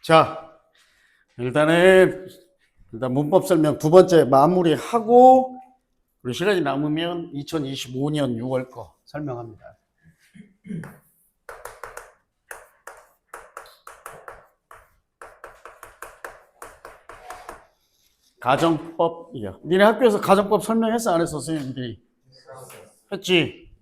자, 일단 문법 설명 두 번째 마무리하고, 우리 시간이 남으면 2025년 6월 거 설명합니다. 가정법이야. 니네 학교에서 가정법 설명했어? 안 했어? 선생님들이? 했지?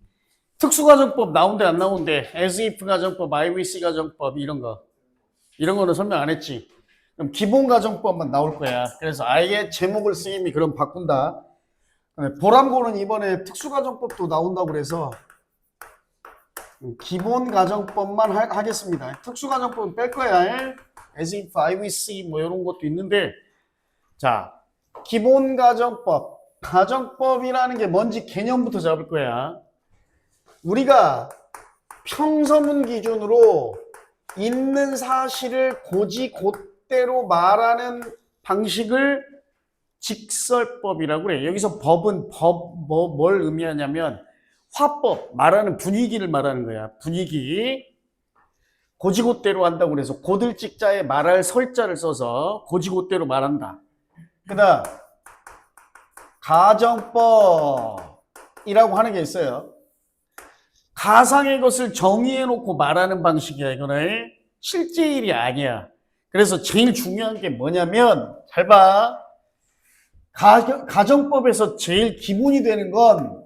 특수가정법 나온대 안 나온대? as if 가정법, IWC 가정법 이런 거는 설명 안 했지? 그럼 기본 가정법만 나올 거야. 그래서 아예 제목을 선생님이 그럼 바꾼다. 보람고는 이번에 특수가정법도 나온다고 그래서 기본 가정법만 하겠습니다. 특수가정법은 뺄 거야. as if, IWC 뭐 이런 것도 있는데, 자, 기본 가정법, 가정법이라는 게 뭔지 개념부터 잡을 거야. 우리가 평서문 기준으로 있는 사실을 곧대로 말하는 방식을 직설법이라고 그래. 여기서 법은 뭘 의미하냐면 화법, 말하는 분위기를 말하는 거야. 분위기. 곧대로 한다고 그래서 곧을직자에 말할 설자를 써서 곧대로 말한다. 그 다음 가정법이라고 하는 게 있어요. 가상의 것을 정의해 놓고 말하는 방식이야. 이거는 실제 일이 아니야. 그래서 제일 중요한 게 뭐냐면, 잘 봐. 가정법에서 제일 기본이 되는 건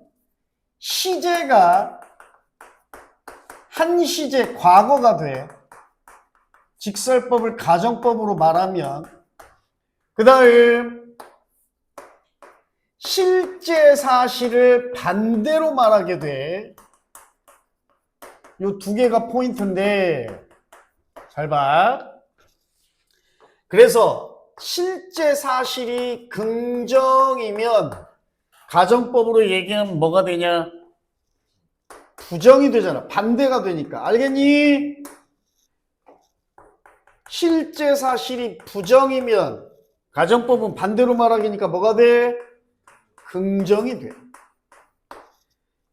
시제가 한 시제 과거가 돼. 직설법을 가정법으로 말하면. 그 다음 실제 사실을 반대로 말하게 돼. 요 두 개가 포인트인데 잘 봐. 그래서 실제 사실이 긍정이면 가정법으로 얘기하면 뭐가 되냐? 부정이 되잖아. 반대가 되니까. 알겠니? 실제 사실이 부정이면 가정법은 반대로 말하기니까 뭐가 돼? 긍정이 돼.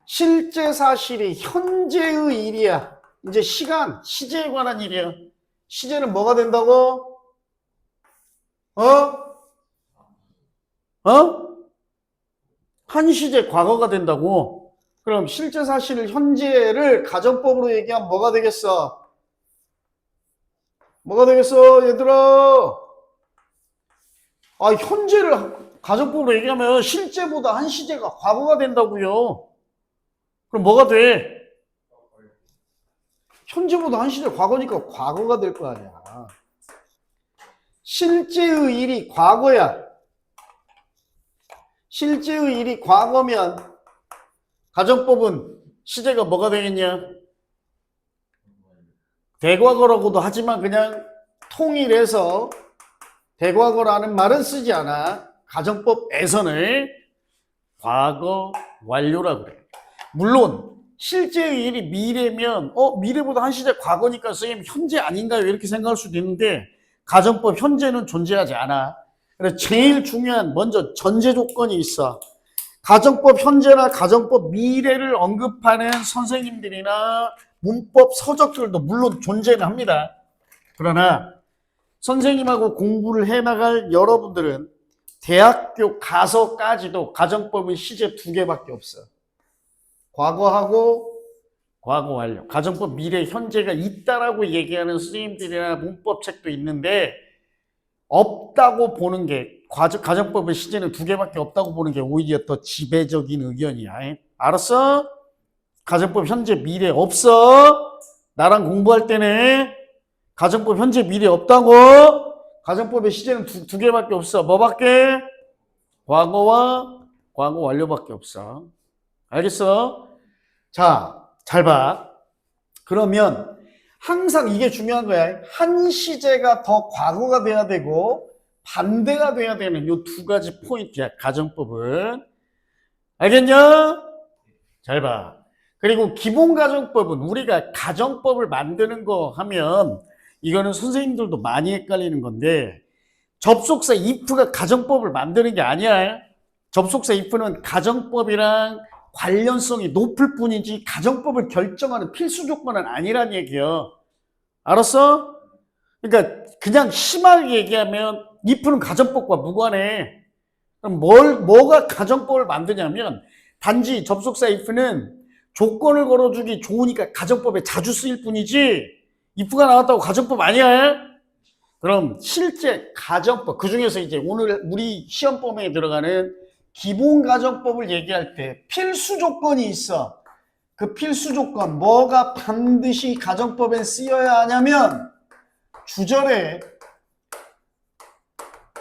실제 사실이 현재의 일이야. 이제 시간, 시제에 관한 일이야. 시제는 뭐가 된다고? 한 시제 과거가 된다고. 그럼 실제 사실 현재를 가정법으로 얘기하면 뭐가 되겠어? 뭐가 되겠어, 얘들아? 현재를 가정법으로 얘기하면 실제보다 한 시제가 과거가 된다고요. 그럼 뭐가 돼? 현재보다 한 시제 과거니까 과거가 될 거 아니야. 실제의 일이 과거야. 실제의 일이 과거면 가정법은 시제가 뭐가 되겠냐? 대과거라고도 하지만 그냥 통일해서 대과거라는 말은 쓰지 않아. 가정법에서는 과거 완료라고 그래. 물론 실제의 일이 미래면 미래보다 한 시제 과거니까 선생님 현재 아닌가요? 이렇게 생각할 수도 있는데 가정법 현재는 존재하지 않아. 그래서 제일 중요한 먼저 전제 조건이 있어. 가정법 현재나 가정법 미래를 언급하는 선생님들이나 문법 서적들도 물론 존재는 합니다. 그러나 선생님하고 공부를 해나갈 여러분들은 대학교 가서까지도 가정법은 시제 2개밖에 없어. 과거하고 과거 완료. 가정법 미래 현재가 있다라고 얘기하는 선생님들이나 문법 책도 있는데 없다고 보는 게 가정법의 시제는 2개밖에 없다고 보는 게 오히려 더 지배적인 의견이야. 알았어? 가정법 현재 미래 없어. 나랑 공부할 때는 가정법 현재 미래 없다고. 가정법의 시제는 2개밖에 없어. 뭐밖에? 과거와 과거 완료밖에 없어. 알겠어? 자, 잘 봐. 그러면 항상 이게 중요한 거야. 한 시제가 더 과거가 돼야 되고 반대가 돼야 되는 이 2가지 포인트야. 가정법은. 알겠냐? 잘 봐. 그리고 기본 가정법은 우리가 가정법을 만드는 거 하면 이거는 선생님들도 많이 헷갈리는 건데 접속사 if가 가정법을 만드는 게 아니야. 접속사 if는 가정법이랑 관련성이 높을 뿐이지 가정법을 결정하는 필수 조건은 아니란 얘기야. 알았어? 그러니까 그냥 심하게 얘기하면 if는 가정법과 무관해. 그럼 뭐가 가정법을 만드냐면 단지 접속사 if는 조건을 걸어주기 좋으니까 가정법에 자주 쓰일 뿐이지 if가 나왔다고 가정법 아니야? 그럼 실제 가정법, 그중에서 이제 오늘 우리 시험 범위에 들어가는 기본 가정법을 얘기할 때 필수 조건이 있어. 그 필수 조건, 뭐가 반드시 가정법에 쓰여야 하냐면 주절에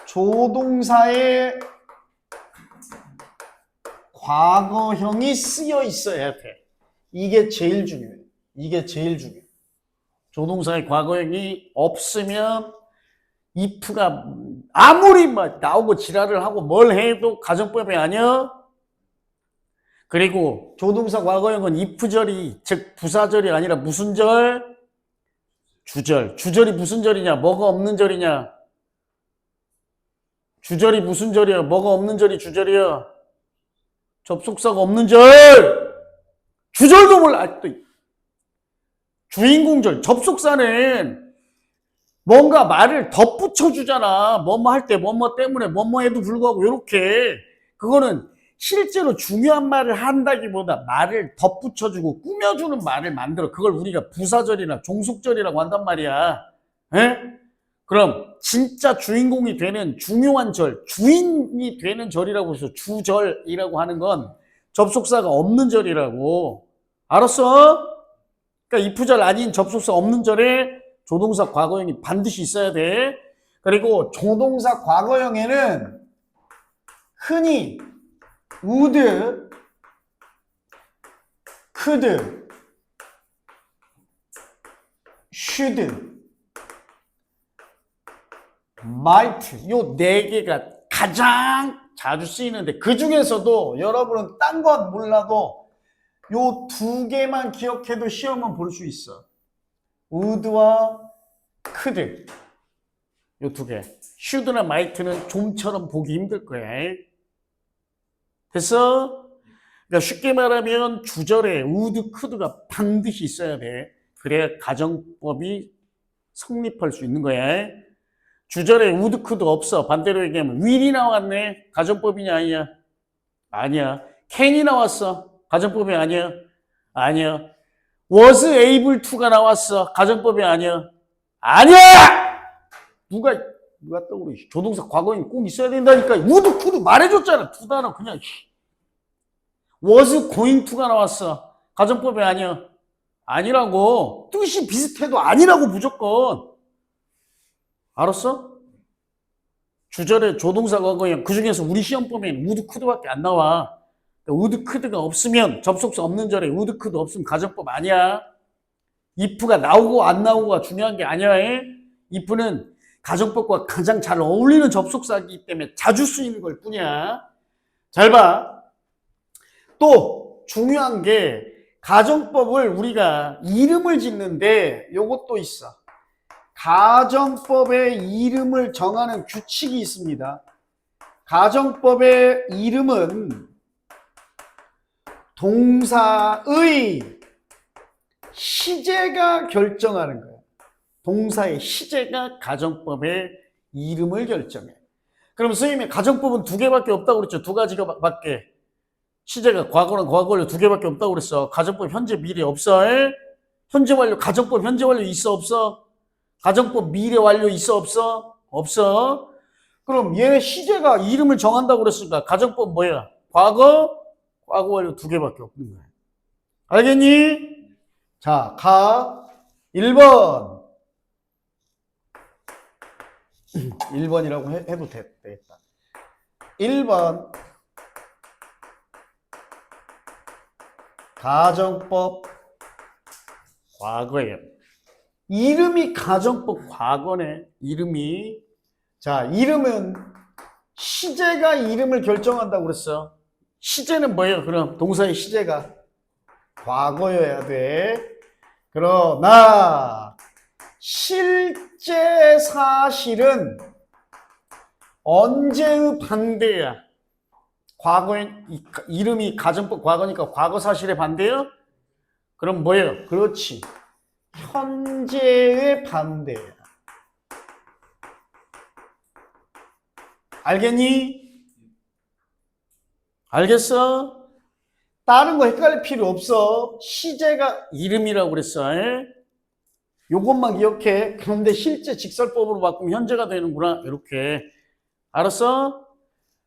조동사의 과거형이 쓰여 있어야 돼. 이게 제일 중요해. 이게 제일 중요해. 조동사의 과거형이 없으면 if가 아무리 막 나오고 지랄을 하고 뭘 해도 가정법이 아니야. 그리고 조동사 과거형은 if절이, 즉 부사절이 아니라 무슨 절? 주절. 주절이 무슨 절이냐? 뭐가 없는 절이냐? 주절이 무슨 절이야? 뭐가 없는 절이 주절이야? 접속사가 없는 절! 주절도 몰라. 또 주인공절. 접속사는 뭔가 말을 덧붙여 주잖아. 뭐뭐 할 때 뭐뭐 때문에 뭐뭐에도 불구하고 이렇게. 그거는 실제로 중요한 말을 한다기보다 말을 덧붙여주고 꾸며주는 말을 만들어. 그걸 우리가 부사절이나 종속절이라고 한단 말이야. 에? 그럼 진짜 주인공이 되는 중요한 절, 주인이 되는 절이라고 해서 주절이라고 하는 건 접속사가 없는 절이라고. 알았어? 그러니까 if절 아닌 접속사 없는 절에 조동사 과거형이 반드시 있어야 돼. 그리고 조동사 과거형에는 흔히 would, could, should, might 요 네 개가 가장 자주 쓰이는데 그 중에서도 여러분은 딴 건 몰라도 요 두 개만 기억해도 시험은 볼 수 있어. would와 could 요 두 개. should나 might는 좀처럼 보기 힘들 거야. 됐어? 그러니까 쉽게 말하면 주절에 would, could가 반드시 있어야 돼. 그래야 가정법이 성립할 수 있는 거야. 주절에 would, could 없어. 반대로 얘기하면 will이 나왔네. 가정법이냐 아니냐? 아니야. can이 나왔어. 가정법이 아니야? 아니야. was able to가 나왔어. 가정법이 아니야? 아니야! 누가 떠오르? 조동사 과거형이 꼭 있어야 된다니까. would, could 말해줬잖아. 두 단어 그냥. was going to가 나왔어. 가정법이 아니야? 아니라고. 뜻이 비슷해도 아니라고 무조건. 알았어? 주절에 조동사 과거형, 그 중에서 우리 시험 보면 would, could밖에 안 나와. would, could가 없으면, 접속사 없는 절에 would, could 없으면 가정법 아니야. if가 나오고 안 나오고가 중요한 게 아니야. if는 가정법과 가장 잘 어울리는 접속사이기 때문에 자주 쓰이는 걸 뿐이야. 잘 봐. 또 중요한 게 가정법을 우리가 이름을 짓는데 요것도 있어. 가정법의 이름을 정하는 규칙이 있습니다. 가정법의 이름은 동사의 시제가 결정하는 거예요. 동사의 시제가 가정법의 이름을 결정해. 그럼 선생님이 가정법은 두 개밖에 없다고 그랬죠. 두 가지가 밖에. 시제가 과거랑 과거로 두 개밖에 없다고 그랬어. 가정법 현재 미래 없어. 현재 완료 가정법 현재 완료 있어 없어? 가정법 미래 완료 있어 없어? 없어. 그럼 얘 시제가 이름을 정한다고 그랬으니까 가정법 뭐야? 과거 완료 두 개밖에 없는 거야. 알겠니? 자, 1번. 1번이라고 해도 되겠다. 1번. 가정법 과거예요. 이름이 가정법 과거네. 이름이. 자, 이름은 시제가 이름을 결정한다고 그랬어. 시제는 뭐예요? 그럼 동사의 시제가 과거여야 돼. 그러나 실제 사실은 언제의 반대야? 과거에 이름이 가정법 과거니까 과거 사실의 반대요? 그럼 뭐예요? 그렇지. 현재의 반대야. 알겠니? 알겠어? 다른 거 헷갈릴 필요 없어. 시제가 이름이라고 그랬어. 에? 요것만 기억해. 그런데 실제 직설법으로 바꾸면 현재가 되는구나. 이렇게. 알았어?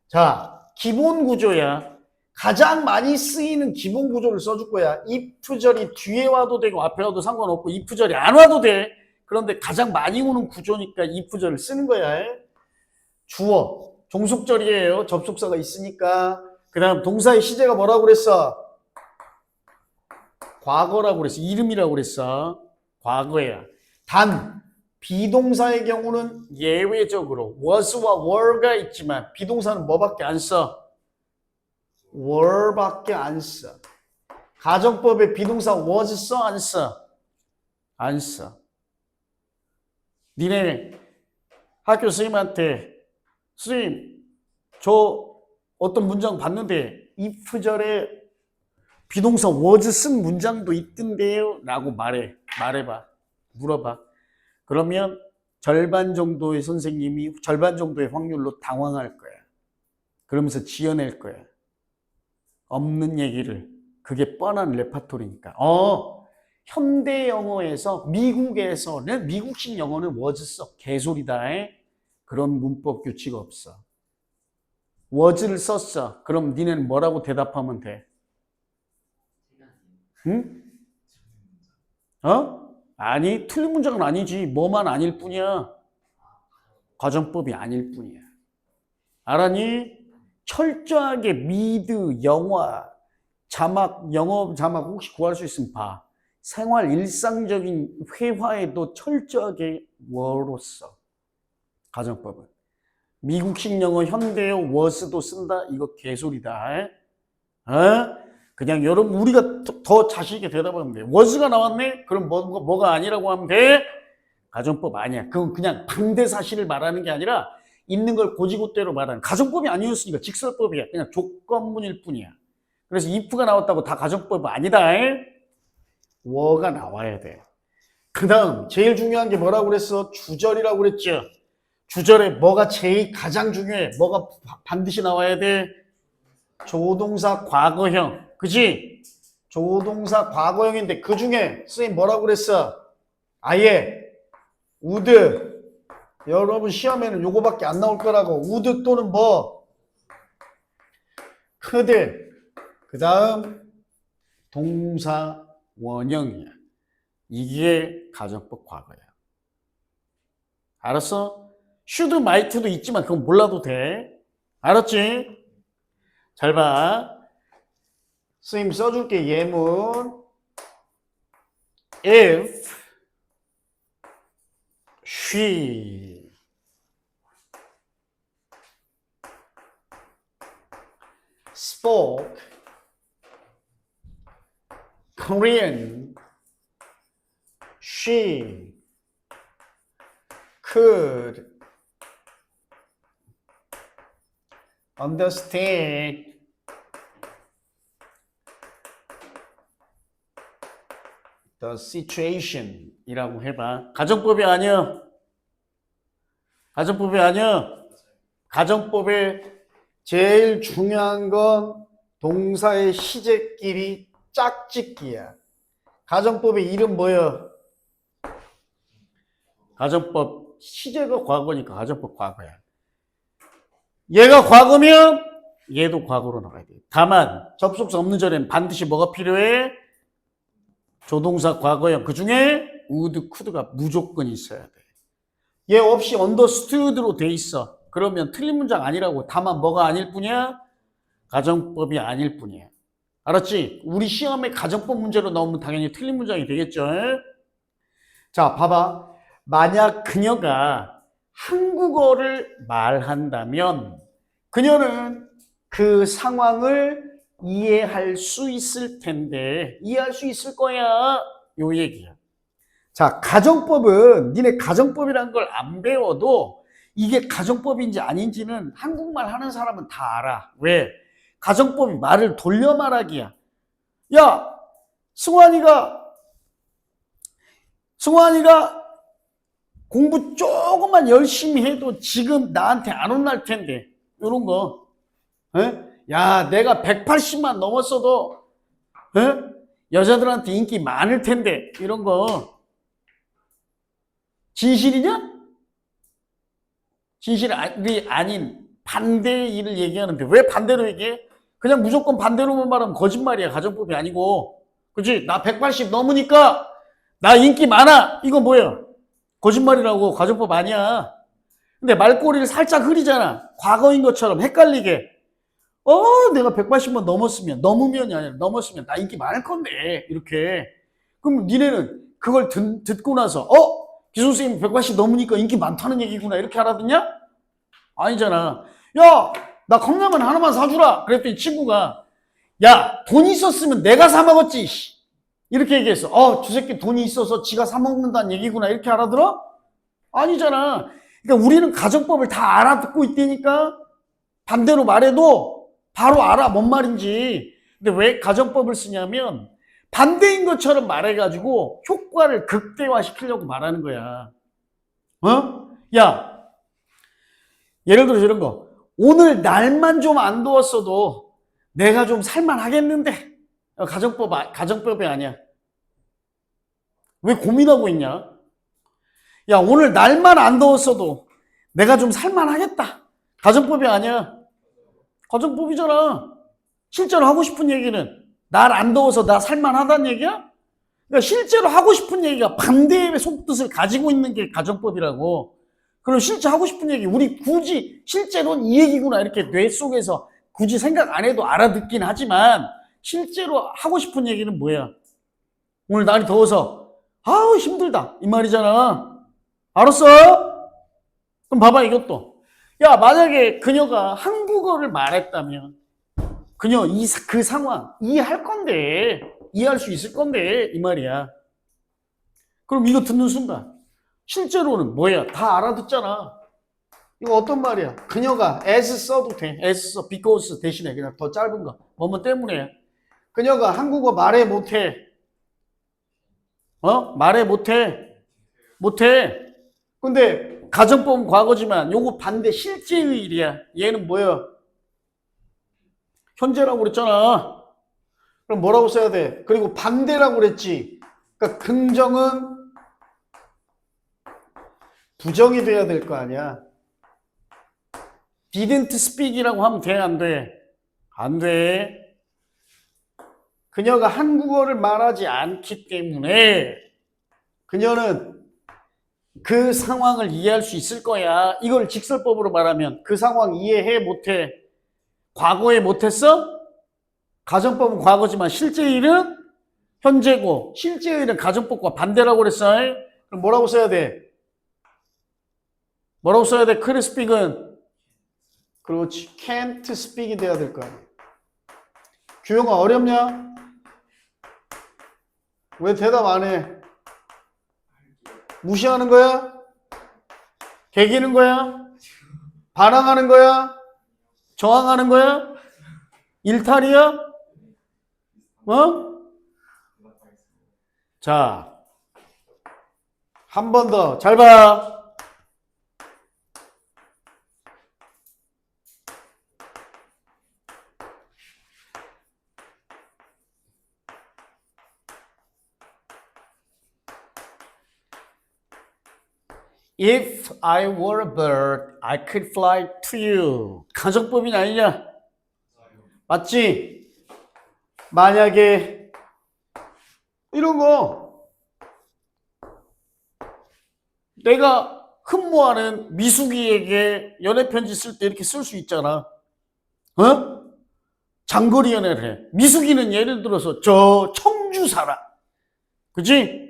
자, 기본 구조야. 가장 많이 쓰이는 기본 구조를 써줄 거야. if절이 뒤에 와도 되고 앞에 와도 상관없고 if절이 안 와도 돼. 그런데 가장 많이 오는 구조니까 if절을 쓰는 거야. 주어, 종속절이에요. 접속사가 있으니까. 그 다음 동사의 시제가 뭐라고 그랬어? 과거라고 그랬어. 이름이라고 그랬어. 과거야. 단 비동사의 경우는 예외적으로 was와 were가 있지만 비동사는 뭐밖에 안 써? were밖에 안 써. 가정법에 비동사 was 써? 안 써? 안 써. 니네 학교 선생님한테 선생님 저 어떤 문장 봤는데 if절에 비동사 was 쓴 문장도 있던데요? 라고 말해봐. 물어봐. 그러면 절반 정도의 선생님이 절반 정도의 확률로 당황할 거야. 그러면서 지어낼 거야. 없는 얘기를. 그게 뻔한 레파토리니까. 현대 영어에서 미국에서는 미국식 영어는 was 써. 개소리다. 그런 문법 규칙 없어. was를 썼어. 그럼 니네는 뭐라고 대답하면 돼? 응? 아니, 틀린 문장은 아니지. 뭐만 아닐 뿐이야. 가정법이 아닐 뿐이야. 알았니? 철저하게 미드, 영화, 자막, 영어 자막 혹시 구할 수 있으면 봐. 생활 일상적인 회화에도 철저하게 워로 써. 가정법은. 미국식 영어 현대어 was도 쓴다? 이거 개소리다. 그냥 여러분 우리가 더 자신 있게 대답하면 돼. was가 나왔네? 그럼 뭐가 아니라고 하면 돼? 가정법 아니야. 그건 그냥 반대 사실을 말하는 게 아니라 있는 걸 고지고대로 말하는 가정법이 아니었으니까 직설법이야. 그냥 조건문일 뿐이야. 그래서 if가 나왔다고 다 가정법 아니다. were가 나와야 돼. 그 다음 제일 중요한 게 뭐라고 그랬어? 주절이라고 그랬죠. 주절에 뭐가 제일 가장 중요해? 뭐가 반드시 나와야 돼? 조동사 과거형. 그치? 조동사 과거형인데 그 중에 선생님 뭐라고 그랬어? 아예 would. 여러분 시험에는 요거밖에 안 나올 거라고. would 또는 뭐? could. 그 다음 동사 원형이야. 이게 가정법 과거야. 알았어? should, might도 있지만 그건 몰라도 돼. 알았지? 잘 봐. 선생님 써줄게. 예문. If she spoke Korean, she could understand the situation 이라고 해봐. 가정법이 아니야. 가정법이 아니야. 가정법에 제일 중요한 건 동사의 시제끼리 짝짓기야. 가정법의 이름 뭐야? 가정법 시제가 과거니까 가정법 과거야. 얘가 과거면 얘도 과거로 나가야 돼. 다만 접속사 없는 절에는 반드시 뭐가 필요해? 조동사 과거형. 그 중에 would, could가 무조건 있어야 돼. 얘 없이 understood로 돼 있어. 그러면 틀린 문장 아니라고. 다만 뭐가 아닐 뿐이야? 가정법이 아닐 뿐이야. 알았지? 우리 시험에 가정법 문제로 나오면 당연히 틀린 문장이 되겠죠. 자, 봐봐. 만약 그녀가 한국어를 말한다면 그녀는 그 상황을 이해할 수 있을 텐데 이해할 수 있을 거야. 요 얘기야. 자, 가정법은 니네 가정법이라는 걸 안 배워도 이게 가정법인지 아닌지는 한국말 하는 사람은 다 알아. 왜? 가정법이 말을 돌려 말하기야. 야, 승환이가 공부 조금만 열심히 해도 지금 나한테 안 혼날 텐데. 이런 거. 에? 야, 내가 180만 넘었어도 에? 여자들한테 인기 많을 텐데. 이런 거. 진실이냐? 진실이 아닌 반대의 일을 얘기하는데 왜 반대로 얘기해? 그냥 무조건 반대로만 말하면 거짓말이야. 가정법이 아니고. 그치? 나 180 넘으니까 나 인기 많아. 이거 뭐야? 거짓말이라고. 가정법 아니야. 근데 말꼬리를 살짝 흐리잖아. 과거인 것처럼 헷갈리게. 내가 180만 넘으면이 아니라 넘었으면 나 인기 많을 건데. 이렇게. 그럼 니네는 그걸 듣고 나서 기성선생님 180 넘으니까 인기 많다는 얘기구나. 이렇게 알아듣냐? 아니잖아. 야, 나 컵라면 하나만 사주라. 그랬더니 친구가 야, 돈 있었으면 내가 사 먹었지. 이렇게 얘기했어. 저 새끼 돈이 있어서 지가 사 먹는다는 얘기구나. 이렇게 알아들어? 아니잖아. 그러니까 우리는 가정법을 다 알아듣고 있다니까. 반대로 말해도 바로 알아. 뭔 말인지. 근데 왜 가정법을 쓰냐면 반대인 것처럼 말해가지고 효과를 극대화시키려고 말하는 거야. 야, 예를 들어서 이런 거. 오늘 날만 좀 안 더웠어도 내가 좀 살만하겠는데. 가정법이 아니야. 왜 고민하고 있냐? 야, 오늘 날만 안 더웠어도 내가 좀 살만하겠다. 가정법이 아니야. 가정법이잖아. 실제로 하고 싶은 얘기는 날 안 더워서 나 살만하다는 얘기야? 그러니까 실제로 하고 싶은 얘기가 반대의 속뜻을 가지고 있는 게 가정법이라고. 그럼 실제 하고 싶은 얘기, 우리 굳이 실제로는 이 얘기구나 이렇게 뇌 속에서 굳이 생각 안 해도 알아듣긴 하지만 실제로 하고 싶은 얘기는 뭐야? 오늘 날이 더워서 아우 힘들다 이 말이잖아. 알았어? 그럼 봐봐 이것도. 야, 만약에 그녀가 한국어를 말했다면 그녀 그 상황 이해할 건데, 이해할 수 있을 건데 이 말이야. 그럼 이거 듣는 순간 실제로는 뭐야? 다 알아듣잖아. 이거 어떤 말이야? 그녀가 as 써도 돼. as 써. because 대신에 그냥 더 짧은 거. 뭐뭐 때문에. 그녀가 한국어 말해 못해. 말해 못해. 못해. 근데 가정법은 과거지만 요거 반대 실제의 일이야. 얘는 뭐야? 현재라고 그랬잖아. 그럼 뭐라고 써야 돼? 그리고 반대라고 그랬지. 그러니까 긍정은 부정이 돼야 될 거 아니야. didn't speak이라고 하면 돼, 안 돼? 안 돼. 그녀가 한국어를 말하지 않기 때문에 그녀는 그 상황을 이해할 수 있을 거야. 이걸 직설법으로 말하면 그 상황 이해해 못해? 과거에 못했어? 가정법은 과거지만 실제 일은 현재고 실제 일은 가정법과 반대라고 그랬어. 그럼 뭐라고 써야 돼? 뭐라고 써야 돼? could speak은 그렇지. can't speak이 돼야 될 거야. 규영아 어렵냐? 왜 대답 안 해? 무시하는 거야? 개기는 거야? 반항하는 거야? 저항하는 거야? 일탈이야? 자, 한 번 더. 잘 봐. If I were a bird, I could fly to you. 가정법이냐 아니냐? 맞지? 만약에 이런 거 내가 흠모하는 미숙이에게 연애편지 쓸 때 이렇게 쓸 수 있잖아. 장거리 연애를 해. 미숙이는 예를 들어서 저 청주 살아. 그치?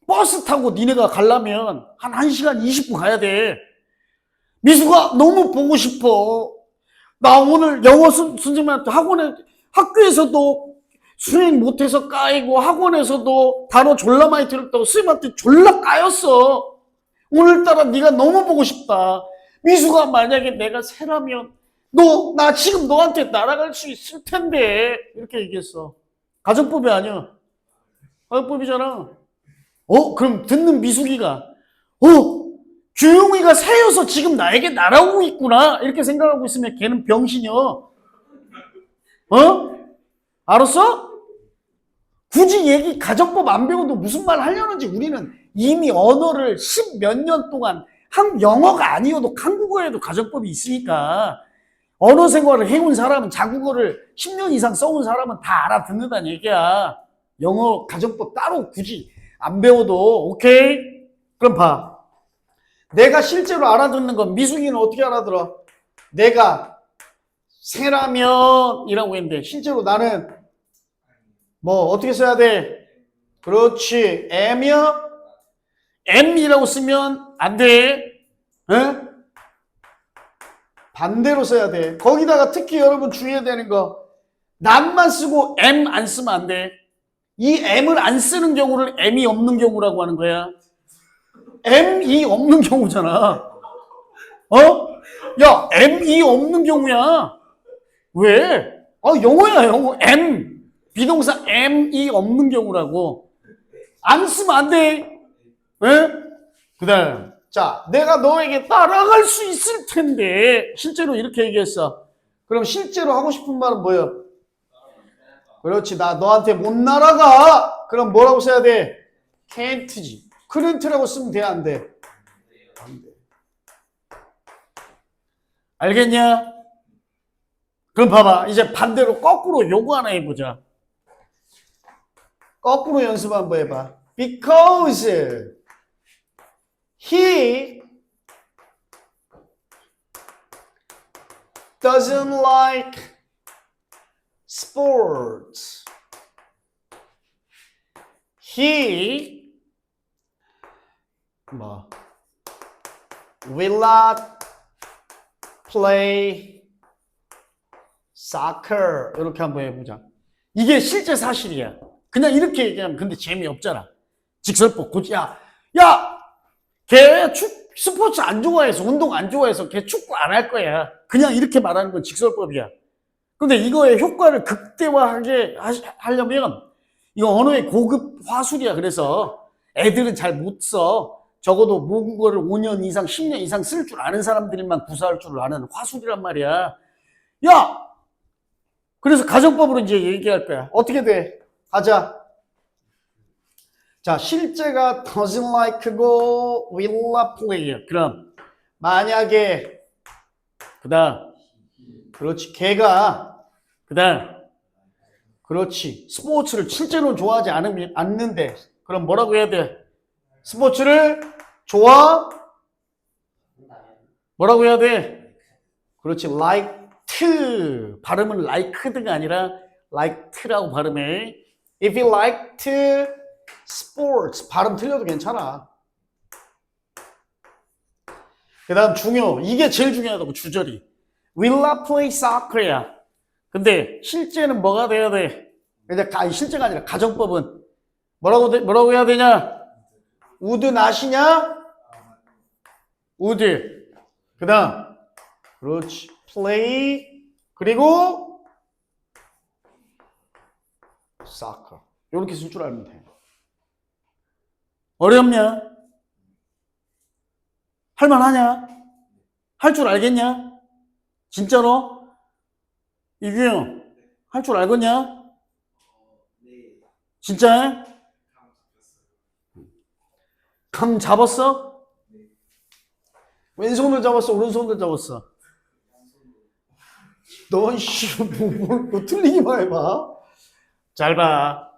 버스 타고 니네가 가려면 한 1시간 20분 가야 돼. 미숙아 너무 보고 싶어. 나 오늘 영어 선생님한테 학교에서도 수행 못해서 까이고 학원에서도 단어 졸라 많이 들었다고 선생님한테 졸라 까였어. 오늘따라 네가 너무 보고 싶다. 미숙아 만약에 내가 새라면 나 지금 너한테 날아갈 수 있을 텐데. 이렇게 얘기했어. 가정법이 아니야. 가정법이잖아. 그럼 듣는 미숙이가 주용이가 새여서 지금 나에게 날아오고 있구나 이렇게 생각하고 있으면 걔는 병신이여. 어? 알았어? 굳이 얘기 가정법 안 배워도 무슨 말 하려는지 우리는 이미 언어를 10몇 년 동안 영어가 아니어도 한국어에도 가정법이 있으니까 언어 생활을 해온 사람은 자국어를 10년 이상 써온 사람은 다 알아듣는다는 얘기야. 영어 가정법 따로 굳이 안 배워도 오케이? 그럼 봐. 내가 실제로 알아듣는 건 미숙이는 어떻게 알아들어? 내가 새라면이라고 했는데 실제로 나는 뭐 어떻게 써야 돼? 그렇지. M이요? M이라고 쓰면 안 돼. 에? 반대로 써야 돼. 거기다가 특히 여러분 주의해야 되는 거 난만 쓰고 M 안 쓰면 안 돼. 이 M을 안 쓰는 경우를 M이 없는 경우라고 하는 거야. M이 없는 경우잖아. 어? 야, M이 없는 경우야. 왜? 영어야, 영어. M. 비동사 M이 없는 경우라고. 안 쓰면 안 돼. 왜? 그 다음. 자, 내가 너에게 따라갈 수 있을 텐데. 실제로 이렇게 얘기했어. 그럼 실제로 하고 싶은 말은 뭐야? 그렇지. 나 너한테 못 날아가. 그럼 뭐라고 써야 돼? can't지. couldn't라고 쓰면 돼, 안 돼? 안 돼. 알겠냐? 그럼 봐봐. 이제 반대로 거꾸로 요거 하나 해보자. 거꾸로 연습 한번 해봐. Because he doesn't like sports. He will not play soccer. 이렇게 한번 해보자. 이게 실제 사실이야. 그냥 이렇게 얘기하면 근데 재미없잖아. 직설법 굳이 걔 스포츠 안 좋아해서 운동 안 좋아해서 걔 축구 안 할 거야. 그냥 이렇게 말하는 건 직설법이야. 근데 이거의 효과를 극대화하게 하려면 이거 언어의 고급 화술이야. 그래서 애들은 잘 못 써. 적어도 모국어를 5년 이상 10년 이상 쓸 줄 아는 사람들만 구사할 줄 아는 화술이란 말이야. 야! 그래서 가정법으로 이제 얘기할 거야. 어떻게 돼? 가자. 자, 실제가 doesn't like고 will not play. 그럼 만약에 그다음 그렇지. 걔가 그다음 그렇지. 스포츠를 실제로는 좋아하지 않는데 그럼 뭐라고 해야 돼? 스포츠를 뭐라고 해야 돼? 그렇지. liked. 발음은 liked가 아니라 liked라고 발음해. If you liked sports. 발음 틀려도 괜찮아. 그 다음 중요. 이게 제일 중요하다고. 주절이. Will not play soccer야. 근데 실제는 뭐가 돼야 돼? 실제가 아니라 가정법은 뭐라고 해야 되냐? would not이냐? would. 그 다음 그렇지. play 그리고 soccer. 이렇게 쓸 줄 알면 돼. 어렵냐? 할만하냐? 할 줄 알겠냐? 진짜로? 이규영 할 줄 알겠냐? 진짜? 감 잡았어? 왼손을 잡았어? 오른손을 잡았어? 넌 뭐 틀리기만 해봐. 잘 봐.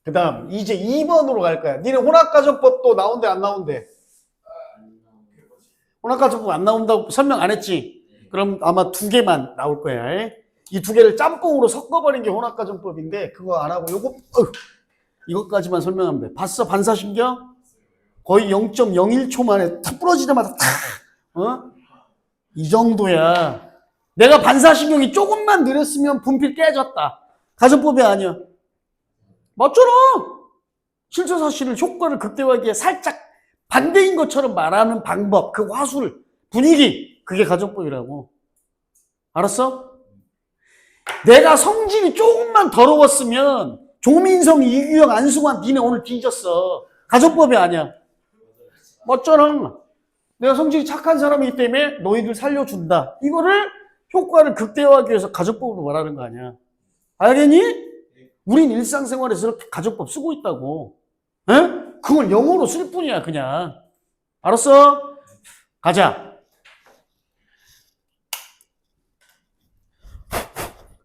그 다음 이제 2번으로 갈 거야. 니네 혼합가정법도 나온대 안 나온대? 혼합가정법 안 나온다고 설명 안 했지? 그럼 아마 2개만 나올 거야. 이 2개를 짬뽕으로 섞어버린 게 혼합가정법인데 그거 안 하고 이것까지만 설명하면 돼. 봤어? 반사신경? 거의 0.01초 만에 탁 부러지자마자 탁 이 정도야. 내가 반사신경이 조금만 느렸으면 분필 깨졌다. 가정법이 아니야. 맞잖아. 실제 사실을 효과를 극대화하기에 살짝 반대인 것처럼 말하는 방법, 그 화술, 분위기, 그게 가정법이라고. 알았어? 내가 성질이 조금만 더러웠으면 조민성, 이규영, 안승환 니네 오늘 뒤졌어. 가정법이 아니야. 맞잖아. 내가 성질이 착한 사람이기 때문에 너희들 살려준다. 이거를 효과를 극대화하기 위해서 가정법으로 말하는 거 아니야. 알겠니? 우린 일상생활에서 이렇게 가정법 쓰고 있다고. 에? 그걸 영어로 쓸 뿐이야, 그냥. 알았어? 가자.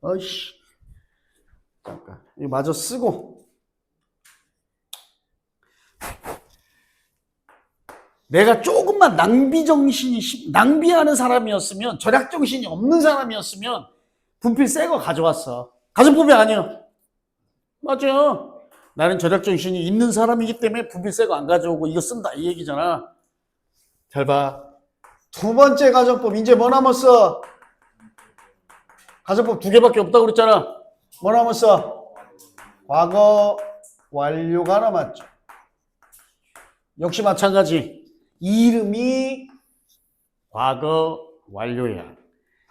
어이씨. 잠깐. 이거 마저 쓰고. 내가 조금만 낭비하는 사람이었으면, 절약정신이 없는 사람이었으면, 분필 새 거 가져왔어. 가정법이 아니야. 맞아. 나는 절약정신이 있는 사람이기 때문에 분필 새 거 안 가져오고 이거 쓴다. 이 얘기잖아. 잘 봐. 두 번째 가정법, 이제 뭐 남았어? 가정법 2개밖에 없다고 그랬잖아. 뭐 남았어? 과거 완료가 남았죠. 역시 마찬가지. 이름이 과거 완료야.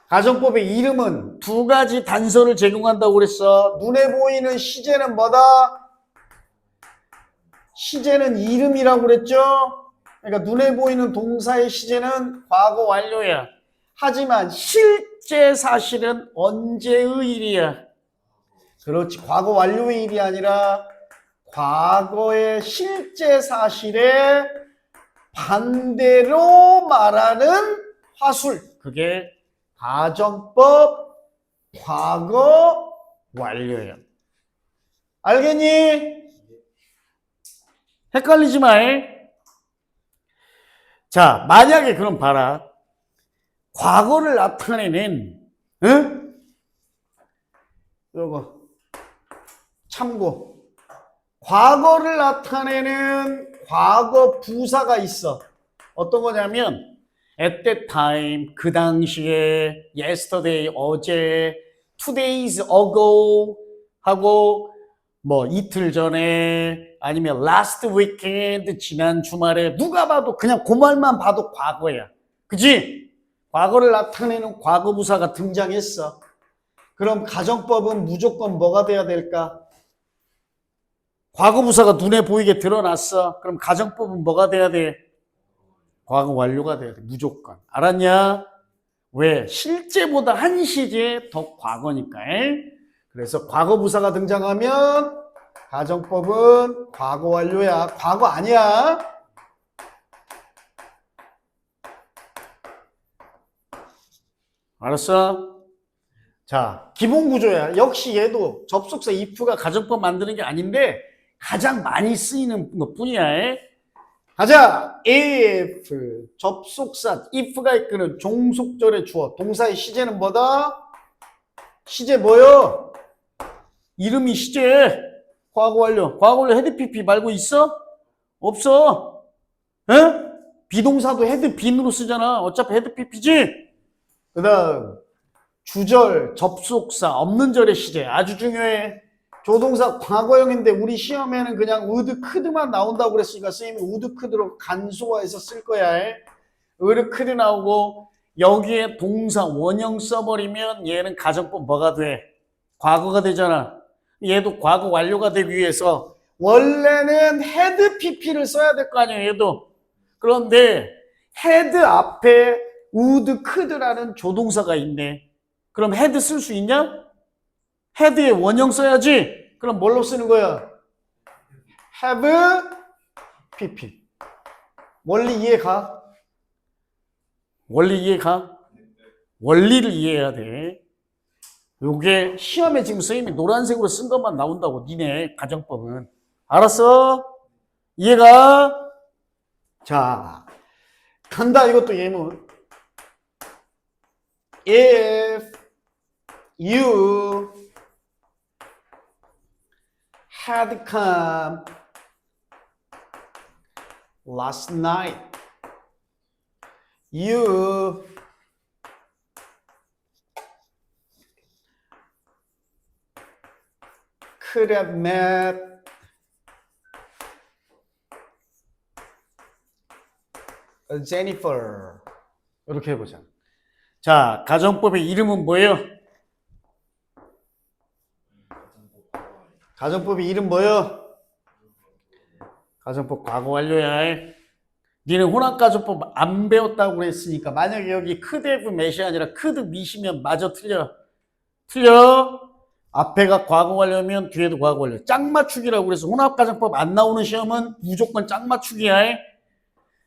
가정법의 이름은 2가지 단서를 제공한다고 그랬어. 눈에 보이는 시제는 뭐다? 시제는 이름이라고 그랬죠? 그러니까 눈에 보이는 동사의 시제는 과거 완료야. 하지만 실제 사실은 언제의 일이야? 그렇지. 과거 완료의 일이 아니라 과거의 실제 사실에 반대로 말하는 화술. 그게 가정법 과거 완료야. 알겠니? 헷갈리지 마. 자, 만약에 그럼 봐라. 과거를 나타내는, 응? 이거 참고. 과거를 나타내는 과거 부사가 있어. 어떤 거냐면 at that time, 그 당시에, yesterday, 어제, 2 days ago 하고 뭐 이틀 전에, 아니면 last weekend, 지난 주말에. 누가 봐도 그냥 그 말만 봐도 과거야. 그치? 과거를 나타내는 과거 부사가 등장했어. 그럼 가정법은 무조건 뭐가 돼야 될까? 과거 부사가 눈에 보이게 드러났어. 그럼 가정법은 뭐가 돼야 돼? 과거 완료가 돼야 돼. 무조건. 알았냐? 왜? 실제보다 한 시제 더 과거니까. 그래서 과거 부사가 등장하면 가정법은 과거 완료야. 과거 아니야. 알았어? 자, 기본 구조야. 역시 얘도 접속사 if가 가정법 만드는 게 아닌데 가장 많이 쓰이는 것 뿐이야. 가자. if 접속사 if가 이끄는 종속절의 주어. 동사의 시제는 뭐다? 시제 뭐요? 이름이 시제. 과거 완료. 과거 완료 헤드 PP 말고 있어? 없어. 에? 비동사도 헤드 빈으로 쓰잖아. 어차피 헤드 PP지? 그 다음 주절, 접속사, 없는 절의 시제. 아주 중요해. 조동사 과거형인데 우리 시험에는 그냥 would, could만 나온다고 그랬으니까 선생님이 would, could로 간소화해서 쓸 거야. would, could 나오고 여기에 동사 원형 써버리면 얘는 가정법 뭐가 돼? 과거가 되잖아. 얘도 과거 완료가 되기 위해서 원래는 had pp를 써야 될 거 아니에요. 얘도. 그런데 had 앞에 would, could라는 조동사가 있네. 그럼 had 쓸 수 있냐? had의 원형 써야지. 그럼 뭘로 쓰는 거야? have pp. 원리 이해가? 원리 이해가? 원리를 이해해야 돼. 요게 시험에 지금 선생님이 노란색으로 쓴 것만 나온다고. 니네 가정법은. 알았어? 이해가? 자, 간다. 이것도 예문. If you had come last night, you could have met Jennifer. 이렇게 해보자. 자, 가정법의 이름은 뭐예요? 가정법의 이름 뭐예요? 가정법 과거 완료야. 니는 혼합가정법 안 배웠다고 그랬으니까 만약에 여기 could have met이 아니라 could meet이면 마저 틀려. 틀려. 앞에가 과거 완료면 뒤에도 과거 완료. 짝 맞추기라고 그래서 혼합가정법 안 나오는 시험은 무조건 짝 맞추기야.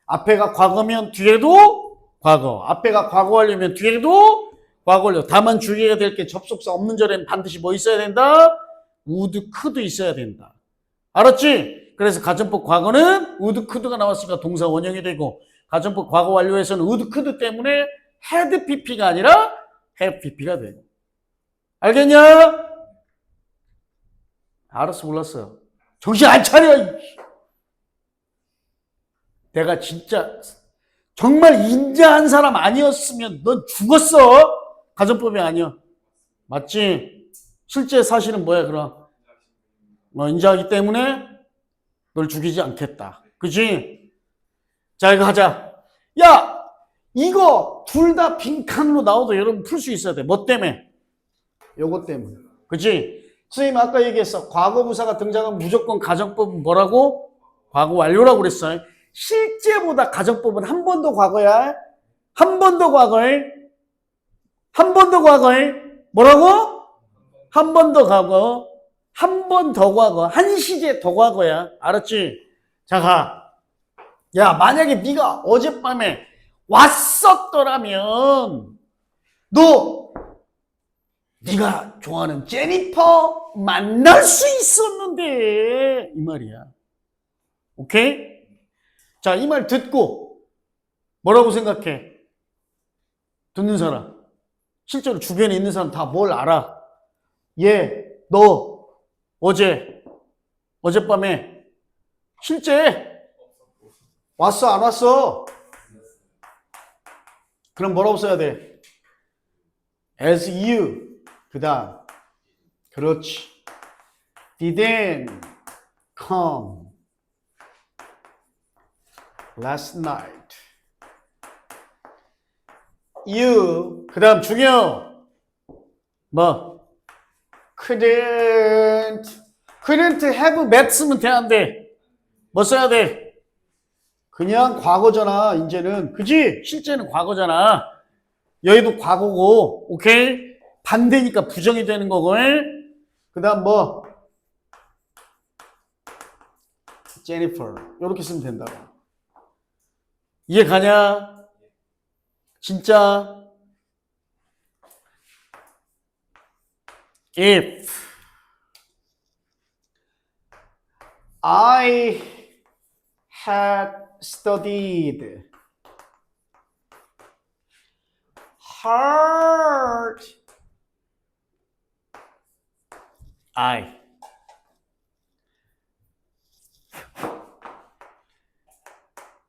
앞에가 과거면 뒤에도 과거. 앞에가 과거 완료면 뒤에도 과거 완료. 다만 주의해야 될 게 접속사 없는 절에는 반드시 뭐 있어야 된다? would, could 있어야 된다. 알았지? 그래서 가정법 과거는 would, could가 나왔으니까 동사 원형이 되고 가정법 과거 완료에서는 would, could 때문에 had pp가 아니라 have pp가 되고. 알겠냐? 알았어, 몰랐어. 정신 안 차려! 내가 진짜 정말 인자한 사람 아니었으면 넌 죽었어. 가정법이 아니야. 맞지? 실제 사실은 뭐야 그럼? 인자하기 때문에 널 죽이지 않겠다. 그치? 자, 이거 하자. 야, 이거 둘 다 빈칸으로 나와도 여러분 풀 수 있어야 돼. 뭐 때문에? 요거 때문에. 그치? 선생님 아까 얘기했어. 과거부사가 등장하면 무조건 가정법은 뭐라고? 과거 완료라고 그랬어요. 실제보다 가정법은 한 번 더 과거야. 한 번 더 과거에. 한 번 더 과거에. 뭐라고? 한 번 더 과거. 한 번 더 과거. 한 시제 더 과거야. 알았지? 자, 가. 야, 만약에 네가 어젯밤에 왔었더라면 네가 좋아하는 제니퍼 만날 수 있었는데 이 말이야. 오케이? 자, 이 말 듣고 뭐라고 생각해? 듣는 사람. 실제로 주변에 있는 사람 다 뭘 알아? 너 어젯밤에 실제 왔어 안 왔어? 그럼 뭐라고 써야 돼? As you. 그 다음. 그렇지. Didn't come last night. You. 그 다음 중요. 뭐? couldn't have met 쓰면 돼, 안 돼? 뭐 써야 돼? 그냥 과거잖아, 이제는. 그지? 실제는 과거잖아. 여기도 과거고, 오케이? 반대니까 부정이 되는 거고, 그 다음 뭐? 제니퍼. 이렇게 쓰면 된다고. 이해 가냐? 진짜? If I had studied hard,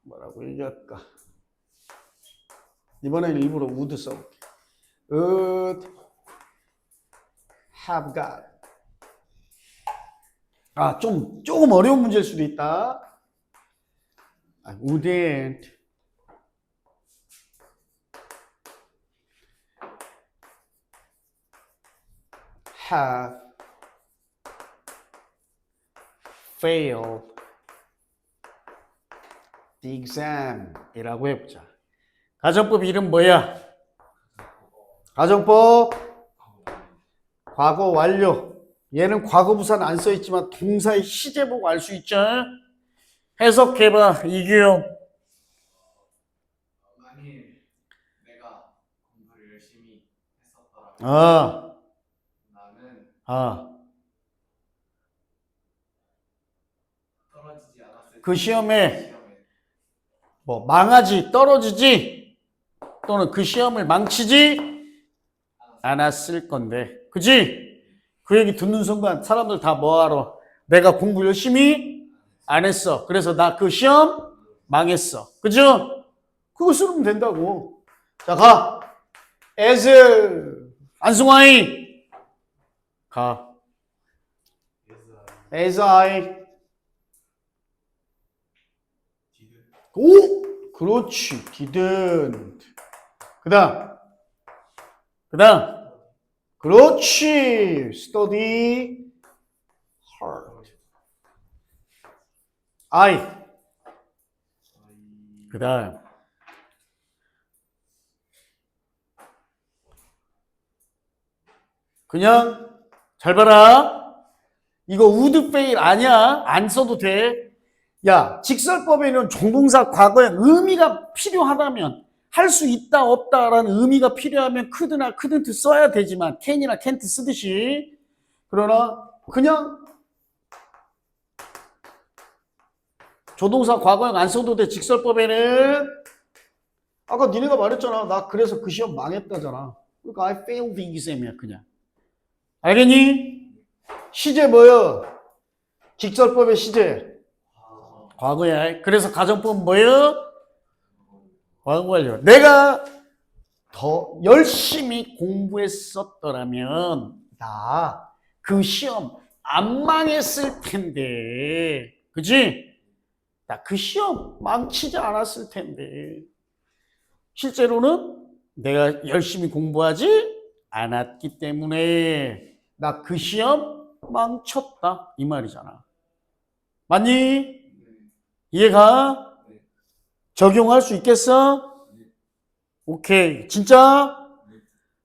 뭐라고 얘기할까? 이번엔 일부러 would 써볼게. would have got. 조금 어려운 문제일 수도 있다. wouldn't have failed the exam 이라고 해보자. 가정법 이름 뭐야? 가정법 과거 완료. 얘는 과거부사는 안 써있지만 동사의 시제 보고 알 수 있죠? 해석해봐, 이규용. 만일 내가 공부를 열심히 했었더라면 나는 떨어지지 않았을 그 시험에 뭐 망하지, 떨어지지, 또는 그 시험을 망치지 않았을 건데. 그치? 그 얘기 듣는 순간 사람들 다 뭐하러? 내가 공부 열심히 안 했어. 그래서 나 그 시험 망했어. 그죠? 그거 쓰면 된다고. 자, 가. as 안승환이 가. as I 오! 그렇지. didn't. 그 다음. 그렇지. study hard. I 그 다음 그냥 잘 봐라. 이거 우드 페일 아니야. 안 써도 돼. 야, 직설법에는 종동사 과거에 의미가 필요하다면 할 수 있다 없다라는 의미가 필요하면 could나 couldn't 써야 되지만 can이나 can't 쓰듯이 그러나 그냥 조동사 과거형 안 써도 돼. 직설법에는 아까 니네가 말했잖아. 나 그래서 그 시험 망했다잖아. 그러니까 I failed the exam이야 그냥. 알겠니? 시제 뭐야? 직설법의 시제 과거야. 그래서 가정법 뭐야? 과거 완료. 내가 더 열심히 공부했었더라면 나 그 시험 안 망했을 텐데. 그치? 나 그 시험 망치지 않았을 텐데. 실제로는 내가 열심히 공부하지 않았기 때문에 나 그 시험 망쳤다 이 말이잖아. 맞니? 이해가? 적용할 수 있겠어? 오케이. 진짜?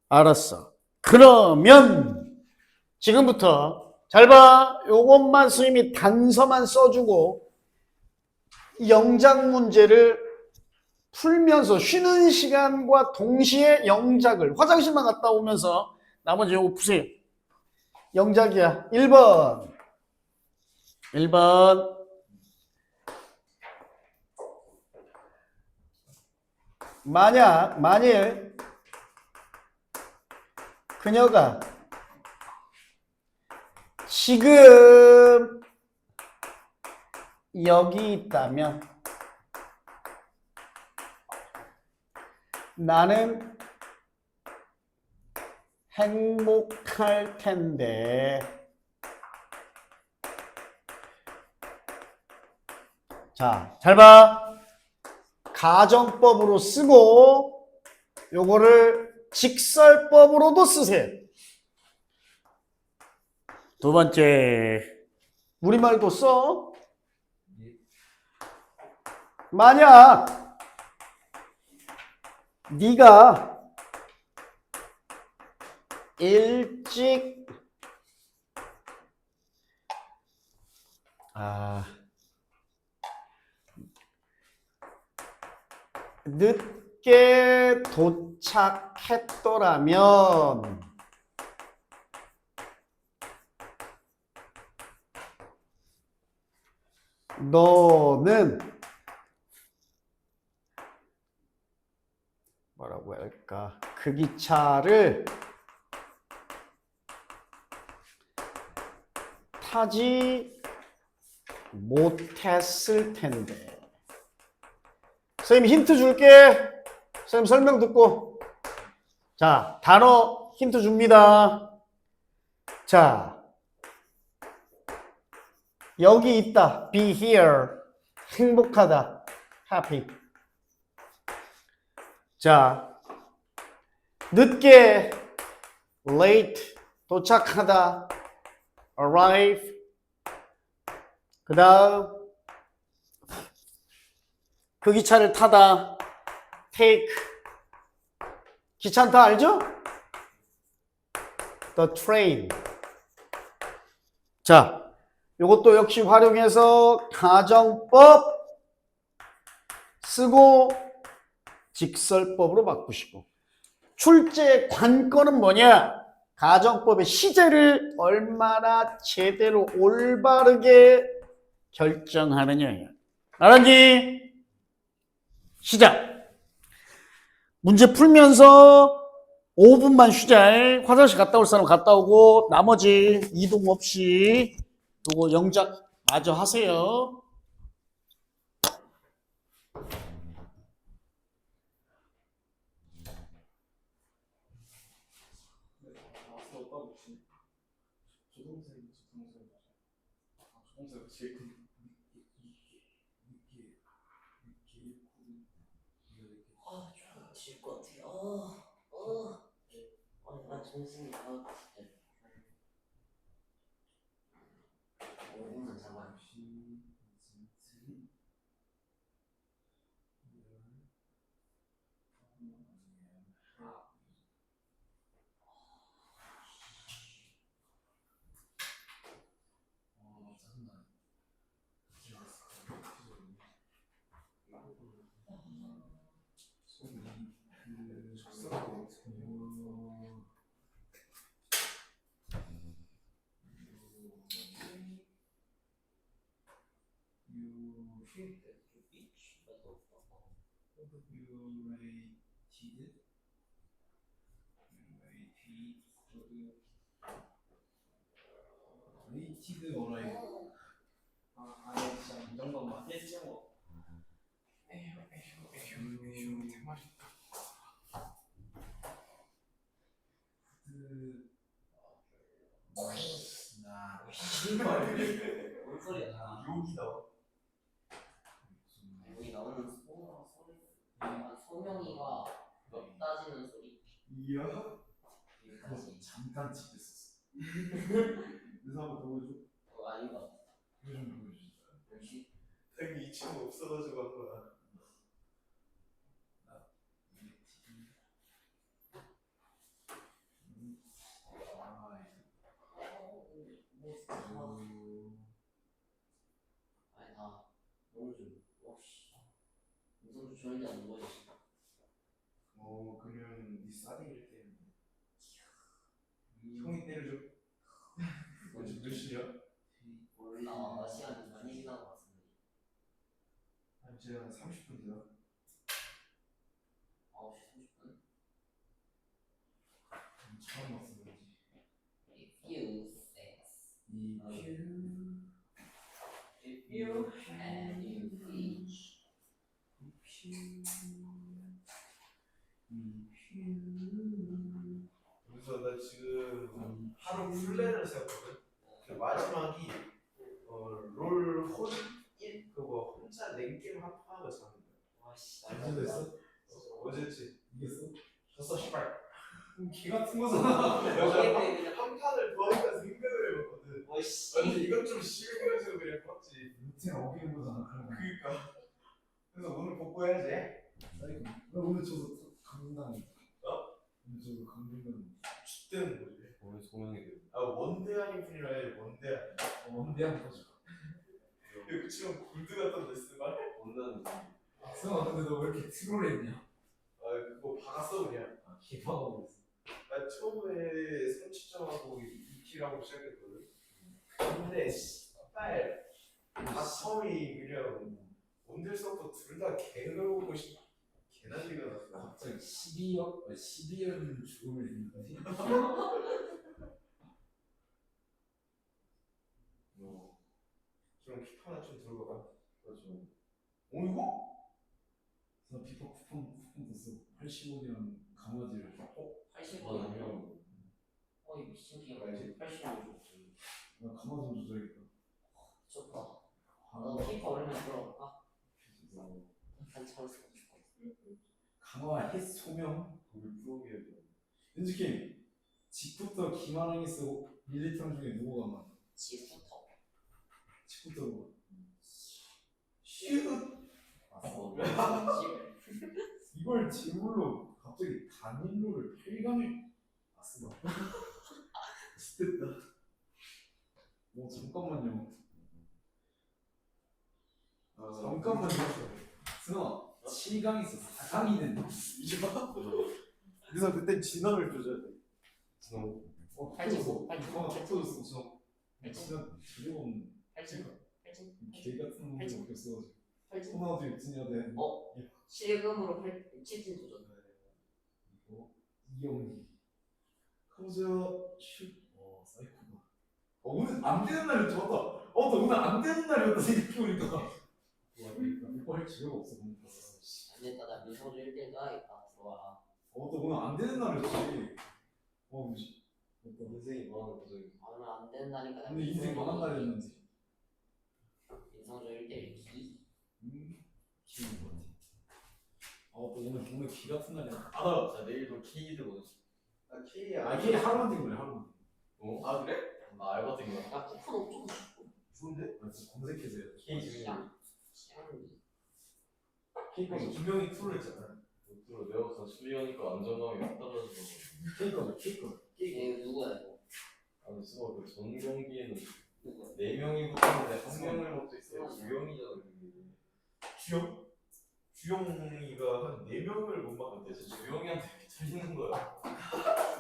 알았어. 그러면 지금부터 잘 봐. 요것만 선생님이 단서만 써주고 영작 문제를 풀면서 쉬는 시간과 동시에 영작을 화장실만 갔다 오면서 나머지 요거 푸세요. 영작이야. 1번. 만일 그녀가 지금 여기 있다면 나는 행복할 텐데. 자, 잘 봐. 가정법으로 쓰고 요거를 직설법으로도 쓰세요. 두 번째, 우리말도 써. 만약 네가 일찍 늦게 도착했더라면 너는 뭐라고 할까? 그 기차를 타지 못했을 텐데. 선생님 힌트 줄게. 선생님 설명 듣고. 자, 단어 힌트 줍니다. 자, 여기 있다. be here. 행복하다. happy. 자, 늦게 late. 도착하다. arrive. 그 다음 그 기차를 타다. take. 기차 타 알죠? the train. 자, 이것도 역시 활용해서 가정법 쓰고 직설법으로 바꾸시고. 출제의 관건은 뭐냐? 가정법의 시제를 얼마나 제대로 올바르게 결정하느냐예요. 알았니? 시작. 문제 풀면서 5분만 쉬자. 화장실 갔다 올 사람 갔다 오고 나머지 이동 없이 요거 영작 마저 하세요. 좀 질 것 같아. 나 정신이 진짜. 5분만 잡아. 레이티드 어라이. 아니 진짜 이 정도만 했죠. 에휴 대말이다. 나 씨발 뭔 소리야? 욕이 나와. 여기 나오는 소명이가 몇 따지는 소리. 이야. 여기까지. 잠깐 찍혔었어. 그래서 한번 더 보여줘. 그거 아닌 것 같아. 보여줘. 역시 여기 이 친구 없어가지고 한 거야. 아니 나 너무 좀 역시 인성 절대 안 보여. 그러면 네 싸대기를 때리는데. 형이 때려줘. 지금 몇 시야? 몰라 시간이 많이 지난 것 같은데. 한 이제 한 30분 지나. 9시 30분. 처음 왔어 그러지. If you sex, If if you and you reach. 그래서 나 지금 하루 플랜을 세웠거든. 그 마지막이 롤 1 그거 혼자 랭게임 합하고 자는 거야. 와씨. 어제지. 이겼어? 졌어 씨발. 기 같은 거잖아. 내가 한 판을 더 했다 생각을 해봤거든. 와씨. 근데 이건 좀 심해가지고 그냥 껐지. 루틴 어기는 거잖아. 그런 거. 그니까. 그래서 오늘 복구해야지. 사이코. 오늘 저도 강등당. 어? 오늘 저도 강등당. 죽대는 거지. 오늘 소명이 돼. 원대한이 뿐이라 해. 원대한. 원대한 거죠. 그 친구 골드 같던 데스 말? 온다는 승아 근데 너 왜 이렇게 트롤했냐? 그거 박았어 그냥. 기파하고 있어. 나 처음에 30점하고 2킬하고 시작했거든. 근데 씨발 바텀이 그냥 온들서부터 둘 다 개그러고 개난리가 났어. 갑자기 12연 죽음을 했는데. 좀 피파나 좀 들고 가. 그렇죠. 이거? 그래서 피파 쿠폰 떴어. 85이랑 강아지를. 80분. 아니요. 이 미친 게임 알지? 80분. 나 강아지 좀 조져야겠다. 좋다. 너 키퍼 오랜만에 들어볼까? 그래서 한참 쓰고 싶어. 강화 햇 소명. 거기 프로기에 연주 게임. 직부터 김아랑이 쓰고 밀리탕 중에 누구가 많아? 지부터. 직부터 슛! 이걸 지물로 갑자기 단일로를 8강을 아쓰다. 됐다. 잠깐만요. 잠깐만요. 승아 7강에서 4강이 된다. 이제 봐. 그래서 그때 진원을 조져야 돼. 팔찌고, 터졌어. 진짜 재료가 없는 개 같은 놈이 팔찌. 없어가지고 팔찌. 토마도 입진해야 돼. 실금으로 치킨 도전. 이거 이영희 커저 슛. 사이코다. 오늘 안 되는 날이었죠, 맞다. 나 오늘 안 되는 날이었다 생각해보니까. 와, 이거 할 기회가 없어 보니까. 안 됐다. 나 민성주 1대1 가야겠다. 들어와라. 나 오늘 안 되는 날이었지. 뭐지? 맞다. 인생이 뭐하는 거죠? 오늘 안 된다니까. 나 근데 인생 망한 날이었는지. 민성주 1대1 기. 기분 것 같아. 또 오늘 기 같은 날이야. 자 내일도 키드 오늘. K야. 이게 하루만 된 거래, 하루만. 아 그래? 나 알바 뛴 거야. 야, 쿠폰 엄청 좋은데? 진짜 검색해서 해야 돼. K 중에 시간이. K꺼죠. 김영희 프로 했잖아. 못 들어. 내가 다 실리하니까 안정감이 확 떨어져서. K꺼. 얘 누구야 이거? 아니 수가 그전 경기에는 누구야? 4명이 붙었는데 1명을 못 했어요. 2명이잖아 그게. 주영? 주영이가 한 4명을 못 막았대. 그래서 주영이한테 틀리는 거야.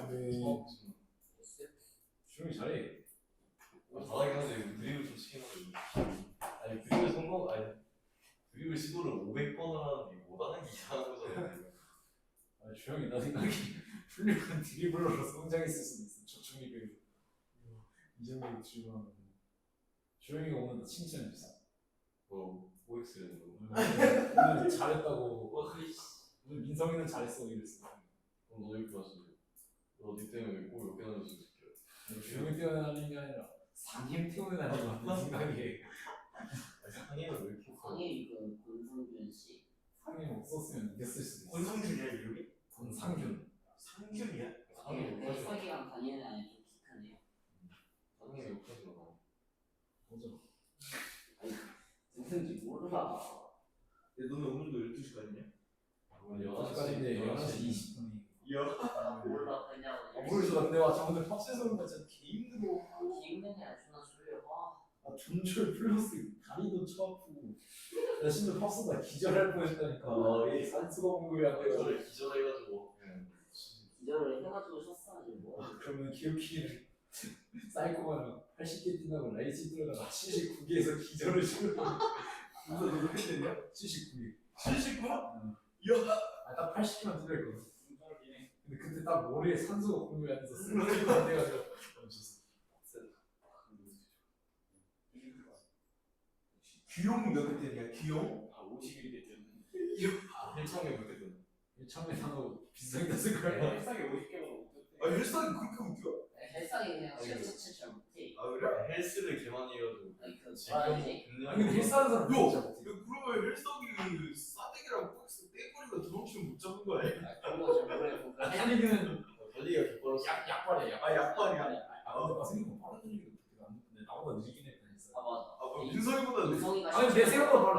근데 주영이 잘해. 잘하긴 한데 드리블 좀 치긴 하고. 아니 드리블 성공 아니 드립을 시도를 500번을 하는데 못하는 게 이상한 거잖아요. 아, 주영이 나 생각에 훌륭한 드리블러로 성장했을 수도 있어. 초중이를 이 정도로 주영하면 주영이가 오늘 나 칭찬해 주사. 뭐 OX라는 거. 오늘 잘했다고. 오늘 민성이는 잘했어 이랬어. 그럼 너도 이렇게 하시죠. 너니 때문에 꼭 이렇게 하는 줄 지켜요. 주영이 때문에 하는 게 아니라 상임 때문에 하는 거 같아 생각에. 상해는 왜 이렇게 커? 상해 그 권성균 씨. 상임 없었으면 이겼을 수도 있어. 권성준이야 이름이? 권상균. 상균이야? 상해 욕하지 마. 혜석이랑 다니는 아이 좀 키 크네요. 상해 욕하지 마. 맞아. 누군지 몰라. 야 너는 오늘도 12시까지냐? 원래 11시까지인데 11시 20분이. 몰라 그냥. 모르겠어. 근데 와 오늘 팝스에서 보니까 진짜 개 힘들어. 힘든 게 아니라 존나 졸려. 아 존철 플러스 다리도 쳐아프고. 나 심지어 팝스가 기절할 뻔했다니까. 이 산수가 공부해야 돼. 저를 기절해가지고 그냥 기절을 해가지고 쉬었어야지 뭐. 그러면 기억키를 사이코가 80개 뛴다고 라이스 들어가다가 79개에서 기절을 시켜. 무슨 너도 했냐? 79개. 79? 아딱 80개만 뛰어있거든. 근데 그때 딱 머리에 산소가 공급하면서 쓰러지고 안 돼가지고 멈췄어. 귀용 몇 그때냐? 귀용? 아 51개 뛰었는데. 아 1창에 그렇게 뛰었는데. 처음에 나도 비슷하게 됐을 거야. 헬스하게 50개만 못했대. 아 헬스장이 그렇게 웃겨? 헬스장이 그냥 아니, 실제 자체를 못해. 아 그래? 헬스를 개 많이 해가지고 아니 그 지금 뭐라지? 아니 근데 헬스하는 사람 진짜 야 못해. 그러면 헬스장이 그 싸대기랑 박스 떼거리가 드럼치면 못 잡는 거 아니야? 그런 거잘 모르겠고. 달리기는 달리기가 개빨랐어. 약발이야. 아 약발이야? 아 근데 나 생각보다 빠른 달리기도 그렇게 안 근데 나보다 느리긴 해. 아 맞아. 아 그럼 민성이보다 인성이가 아니 내 생각보다 빨라.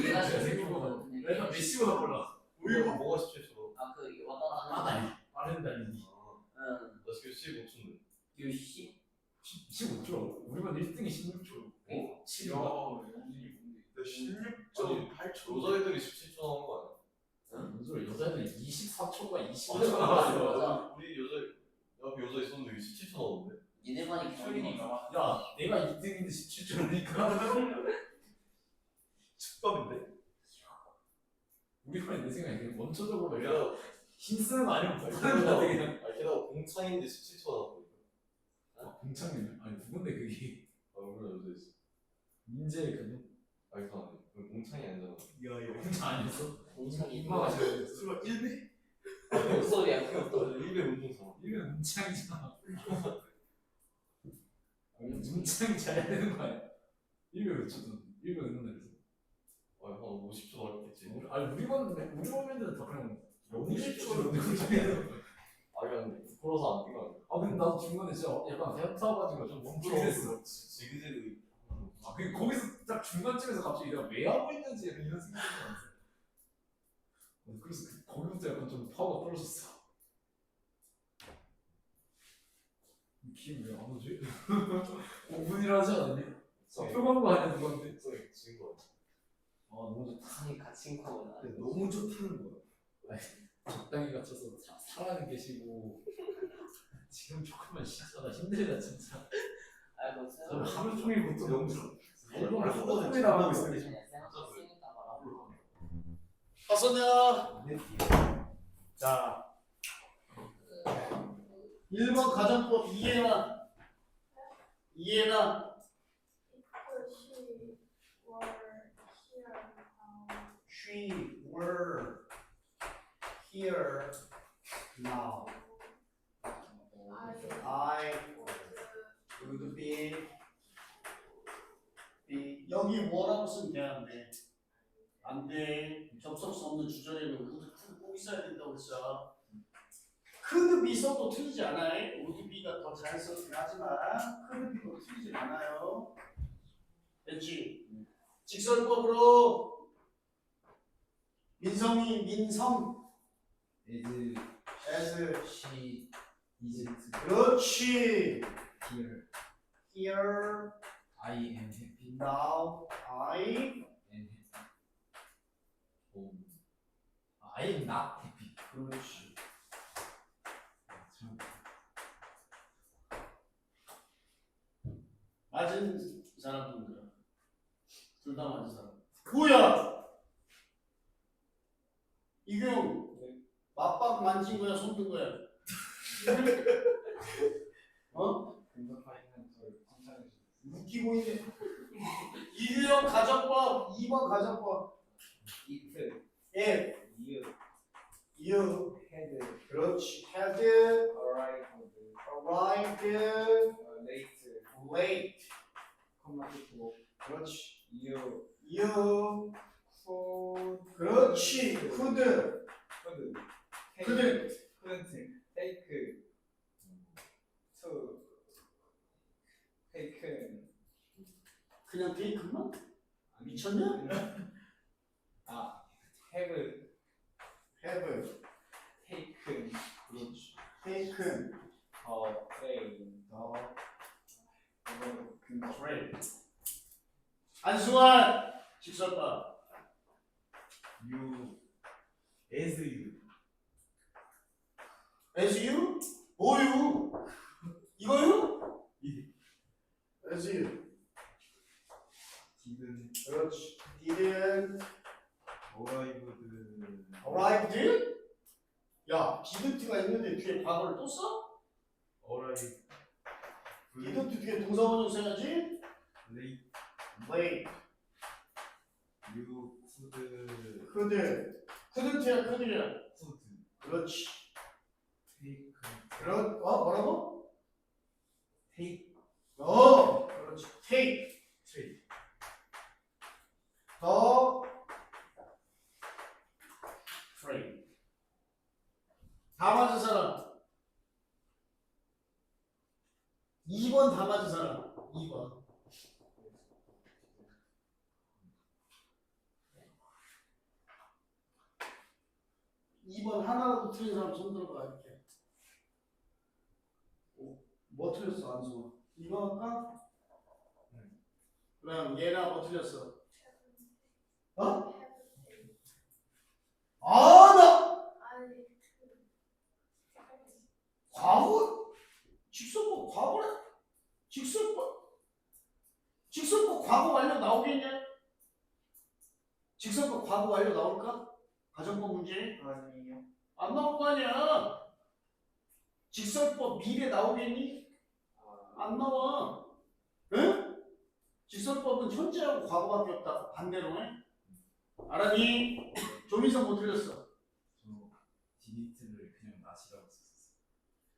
얘가 내 생각보다. 내가 메시보다 빨라. 우리가 뭐가 17초? 아그 왔다 갔다 하는 빠른 달리기. 응. 나 지금 15초인데. 그 10. 15초. 우리만 1등이 16초. 어? 7초. 나 16.8초 여자애들이 17초 나온 거 아니야? 무슨 여자애들 24초가 25초가 맞아. 나왔어. 맞아. 우리 옆에 여자 있었는데 왜 17초 나오는데? 얘네 반이 기준이니까. 야, 내가 2등인데 17초라니까. 축밥인데? 우리 반이 내 생각에 그냥 원초적으로 게다가 힘쓰는 거 아니면 못하는 거 같아 그냥. 게다가 공창인데 17초 나왔거든. 공창님 아니 누군데 그게 아 몰라 여자 있어. 민재 그분 아니 그 아니 공창이 아니잖아. 야야 공창 아니었어? 공창이 인마가 잘했어. 설마 1배? 뭔 소리야 그것도. 일배 운동사. 이건 문창이잖아. 문창이 잘해야 되는 거 아니야? 1배 몇 초든 1배 넣는 날에서. 한 50초 나왔겠지. 아니 우리 반 밴드는 다 그냥 50초 넣는 거잖아. 아 그냥 부끄러워서 안 뛰가. 아 근데 나도 중간에 진짜 약간 현타가지고 좀 멈추게 됐어. 지그재그. 아 그 거기서 딱 중간쯤에서 갑자기 내가 왜 하고 있는지 이런 생각이 났어. 그래서 거기부터 약간 좀 파워가 떨어졌어. 기억 왜안 오지? 5분이라 하지 않았니? 표본 거 아니야 누구한테? 지은 거 같아. 아 너무 좋다. 상이 같이 거구나. 너무 좋다는 거야. 적당히 갇혀서 살아는 계시고 지금 조금만 쉬잖아. 힘들다 진짜. 아이고 저는 생각. 하루 종일 못도 너무 좋아. 운동을 하루 하고 종일 나가고 있어. 생각했으니까 말하고. 봤었냐? 자, 1번 가정법 이해나. 이해나. She were here now. I would be 여기 뭐라고 쓰면 되는데 안 돼. 접속사 없는 주절에는 would 꼭 있어야 된다고 했어. could be 써도 틀리지 않아요. would be가 더 잘 썼긴 하지만 could be도 틀리지 않아요. 됐지? 직설법으로 민성 is as she is 그렇지. here. Here I am happy now I and happy. I am not happy. 그렇지. 맞은 사람입니다. 둘 다 맞은 사람. 뭐야? 이경 맞박 만진 거야, 손든 거야? 어? 근접하시는 저를 칭찬해 주세요. 웃기고 있네. 이규영 가정법 2번 가정법. 이트, 예, 이유, you. 헤드, 그렇지. had 어라이브드, arrived 레이트, late. 컴마 투, 그렇지. 이유, you. 코, 그렇지. could. 코드, couldn't. couldn't, 테이크, 투, 테이큰, 그냥 테이크만? 미쳤냐? 아, have, have 테이큰, 그렇지. taken 더, 플레이, the 이거 근접, train. 안승환 직설법. You as you. as you? 뭐유? 이거요? as you. didn't 그렇지. didn't arrived arrived? 야, didn't가 있는데 뒤에 과거를 또 써? arrived didn't 뒤에 동사원형 써야지. late. late. You couldn't야 could야. could 그렇지. take 뭐라고? take 그렇지. take take the train. 다 맞은 사람. 2번 다 맞은 사람. 2번. 2번 하나라도 틀린 사람 손 들어봐 이렇게. 뭐 틀렸어 안수? 2번 할까? 그럼 얘나 뭐 틀렸어? 어? 나 과거 직설법 과거래? 직설법 과거 완료 나오겠냐? 직설법 과거 완료 나올까? 가정법 문제 아니요. 안 나올 거 아니야. 직설법 미래 나오겠니? 안 나와. 응? 직설법은 현재하고 과거밖에 없다. 반대로 해. 알았니? 조민선 못 틀렸어. 저 didn't를 그냥 낫이라고 썼었어요.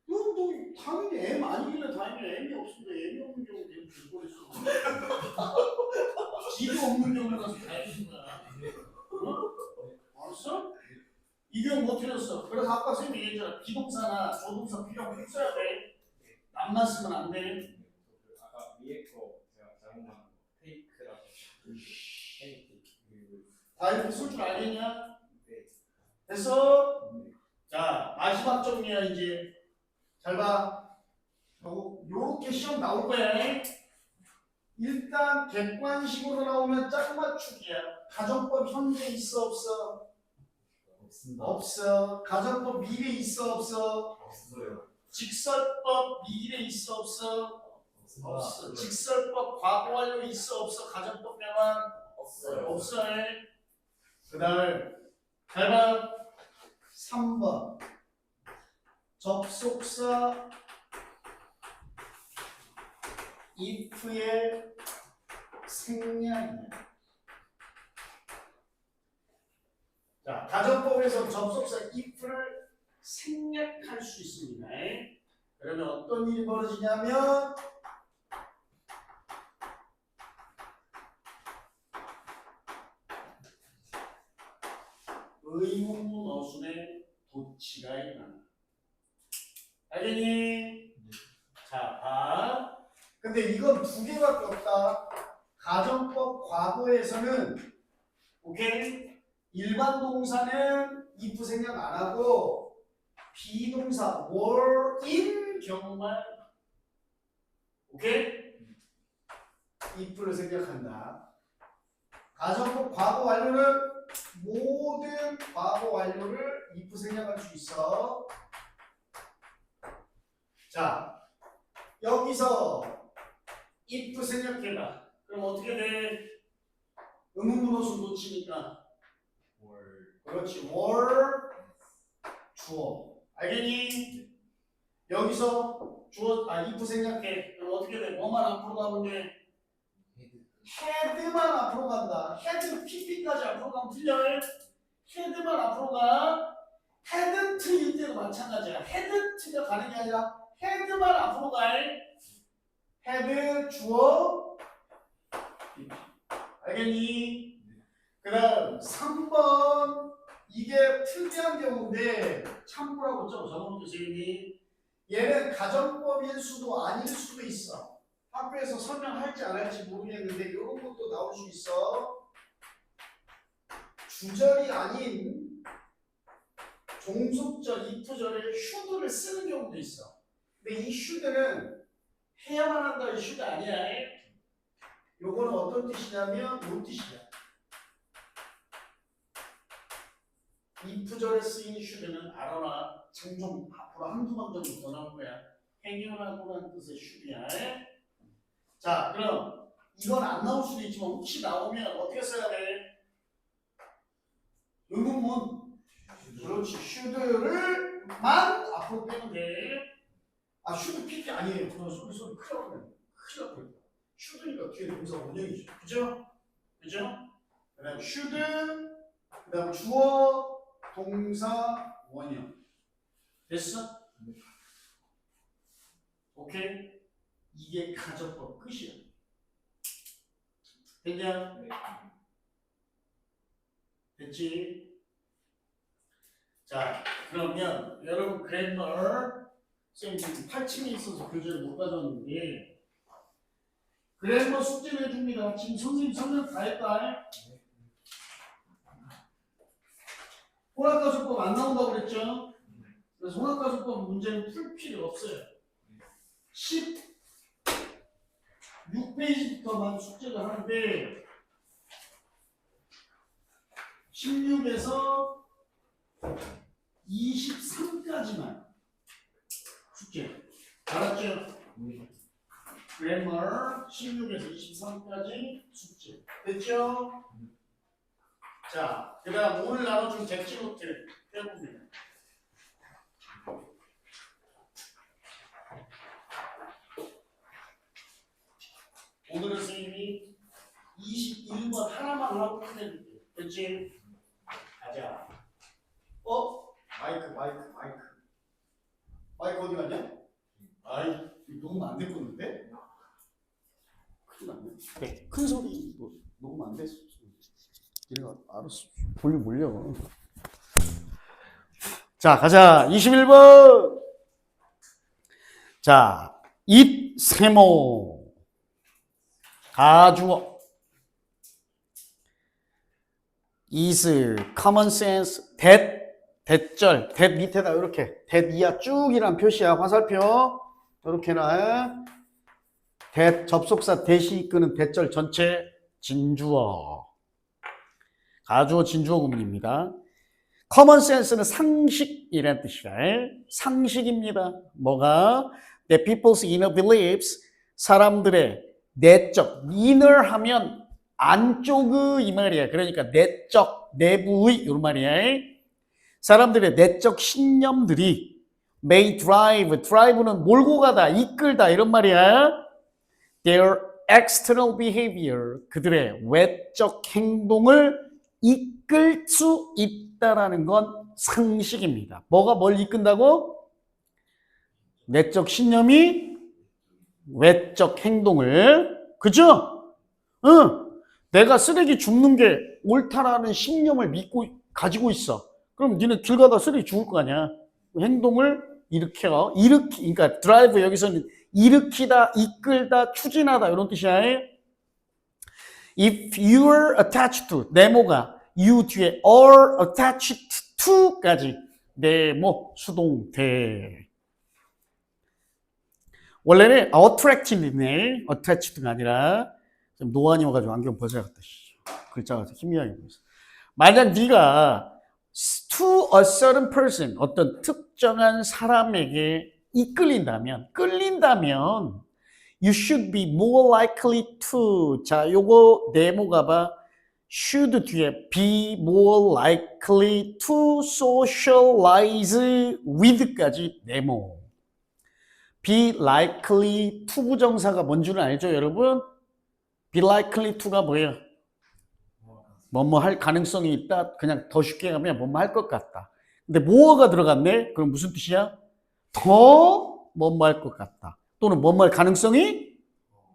너 당연히 M 아니길래 다행히 M이 없는데 M이 없는 경우 계속 줄거렸어. D도 없는 경우라서 다행이구나. 어? 알았어? 이 경우 못 틀렸어. 그래서 아까 선생님이 얘기했잖아. 비동사나 조동사 필요하면 써야 돼. 남만 쓰면 안 돼. 아까 위에 거 제가 잘못 말한 거 테이크라고 테이크 다 이렇게 쓸 줄 알겠냐? 네. 됐어? 자, 마지막 정리야 이제. 잘 봐. 요렇게 시험 나올 거야. 일단 객관식으로 나오면 짝 맞추기야. 가정법 현재 있어 없어? 없습니다. 없어. 가정법 미래 있어 없어? 없어요. 직설법 미래 있어 없어? 없습니다. 없어. 직설법 과거 완료 있어 없어? 가정법 명확 없어요. 없어. 그다음 잘 봐. 3번 접속사 if의 생략이야. 자, 가정법에서 접속사 if를 생략할 수 있습니다. 그러면 어떤 일이 벌어지냐면 의문문 어순의 도치가 일어나. 알겠니? 자, 봐. 근데 이건 두 개밖에 없다. 가정법 과거에서는 오케이? 일반 동사는 if 생략 안 하고 비동사 were in 경우만 오케이? if를 생략한다. 가정법 과거 완료는 모든 과거 완료를 if 생략할 수 있어. 자, 여기서 if 생략해봐. 그럼 어떻게 돼? 의문문어순 놓치니까. 월. 그렇지. 월 주어. 알겠니? 여기서 주어 if 생각해. 그럼 어떻게 돼? 뭐만 앞으로 가면 돼? 헤드만 앞으로 간다. 헤드 PP까지 앞으로 가면 틀려. 헤드만 앞으로 가. 헤드 트일 때도 마찬가지야. 헤드 트가 가는 게 아니라 헤드만 앞으로 가. 헤드 주어 PP. 알겠니? 그 다음 3번 이게 특이한 경우인데 참고라고 적어놓으세요. 얘는 가정법일 수도 아닐 수도 있어. 학교에서 설명할지 안 할지 모르겠는데 이런 것도 나올 수 있어. 주절이 아닌 종속절, if절에 should를 쓰는 경우도 있어. 근데 이 should는 해야만 한다는 should 아니야. 요거는 어떤 뜻이냐면 요 뜻이야. if절에 쓰인 should는 알아라. 종종 앞으로 한두 번 정도 더 나올 거야. 행여라고라는 뜻의 should이야. 자, 그럼 이건 안 나올 수도 있지만 혹시 나오면 어떻게 써야 돼? 의문문. 그렇지. should를만 앞으로 빼면 돼. 아, should PP 아니에요. 그런 소리 큰일 나네. 큰일 나네. should니까 뒤에 동사 원형이죠. 그죠? 그죠? 그 다음 should, 그 다음 주어, 동사, 원형. 됐어? 오케이? 이게 가정법 끝이야. 됐냐? 됐지? 자, 그러면 여러분 그래머 쌤 지금 8층에 있어서 교재를 못 가져왔는데 그래머 숙제를 해줍니다. 지금 선생님 설명 다 했다. 혼합가정법 안 나온다고 그랬죠? 그래서 혼합가정법 문제는 풀 필요 없어요. 16페이지부터만 숙제를 하는데 16에서 23까지만 숙제. 알았죠? grammar 16에서 23까지 숙제. 됐죠? 자, 그 다음 오늘 나눠준 객지노트 해봅니다. 오늘은 선생님이 21번 하나만 하고 끝내줄게. 그치? 가자. 마이크 어디 갔냐? 아이, 녹음 안 됐었는데? 큰일 났네. 네, 큰 소리 녹음 안 됐어. 얘가 알았어. 볼륨 올려. 자, 가자. 21번. 자, it 세모. 가주어. is common sense that 대절, that 밑에다 이렇게 that 이하 쭉이란 표시야. 화살표 이렇게 놔. that 접속사 that이 이끄는 대절 전체 진주어. 가주어 진주어 구문입니다. common sense는 상식이라는 뜻이야. 상식입니다. 뭐가? that people's inner beliefs 사람들의 내적 inner 하면 안쪽의 이 말이야. 그러니까 내적 내부의 이 말이야. 사람들의 내적 신념들이 may drive는 몰고 가다, 이끌다 이런 말이야. Their external behavior, 그들의 외적 행동을 이끌 수 있다라는 건 상식입니다. 뭐가 뭘 이끈다고? 내적 신념이 외적 행동을, 그죠? 응. 내가 쓰레기 줍는 게 옳다라는 신념을 가지고 있어. 그럼 니는 길 가다 쓰레기 죽을 거 아니야. 행동을 그러니까 드라이브 여기서는 일으키다, 이끌다, 추진하다 이런 뜻이야. If you are attached to, 네모가 you 뒤에 are attached to까지 네모 수동태. 원래는 attractive네, attached가 아니라 지금 노안이 와가지고 안경 벗어야겠다. 글자가 희미하게 보여서. 만약 네가 to a certain person, 어떤 특정한 사람에게 끌린다면 you should be more likely to, 자, 요거 네모가 봐. should 뒤에 be more likely to socialize with까지 네모. be likely to 부정사가 뭔 줄은 알죠, 여러분? be likely to가 뭐예요? 뭐뭐 할 가능성이 있다. 그냥 더 쉽게 가면 뭐뭐 할 것 같다. 근데 more가 들어갔네? 그럼 무슨 뜻이야? 더 뭐뭐 할 것 같다. 또는 뭐뭐 할 가능성이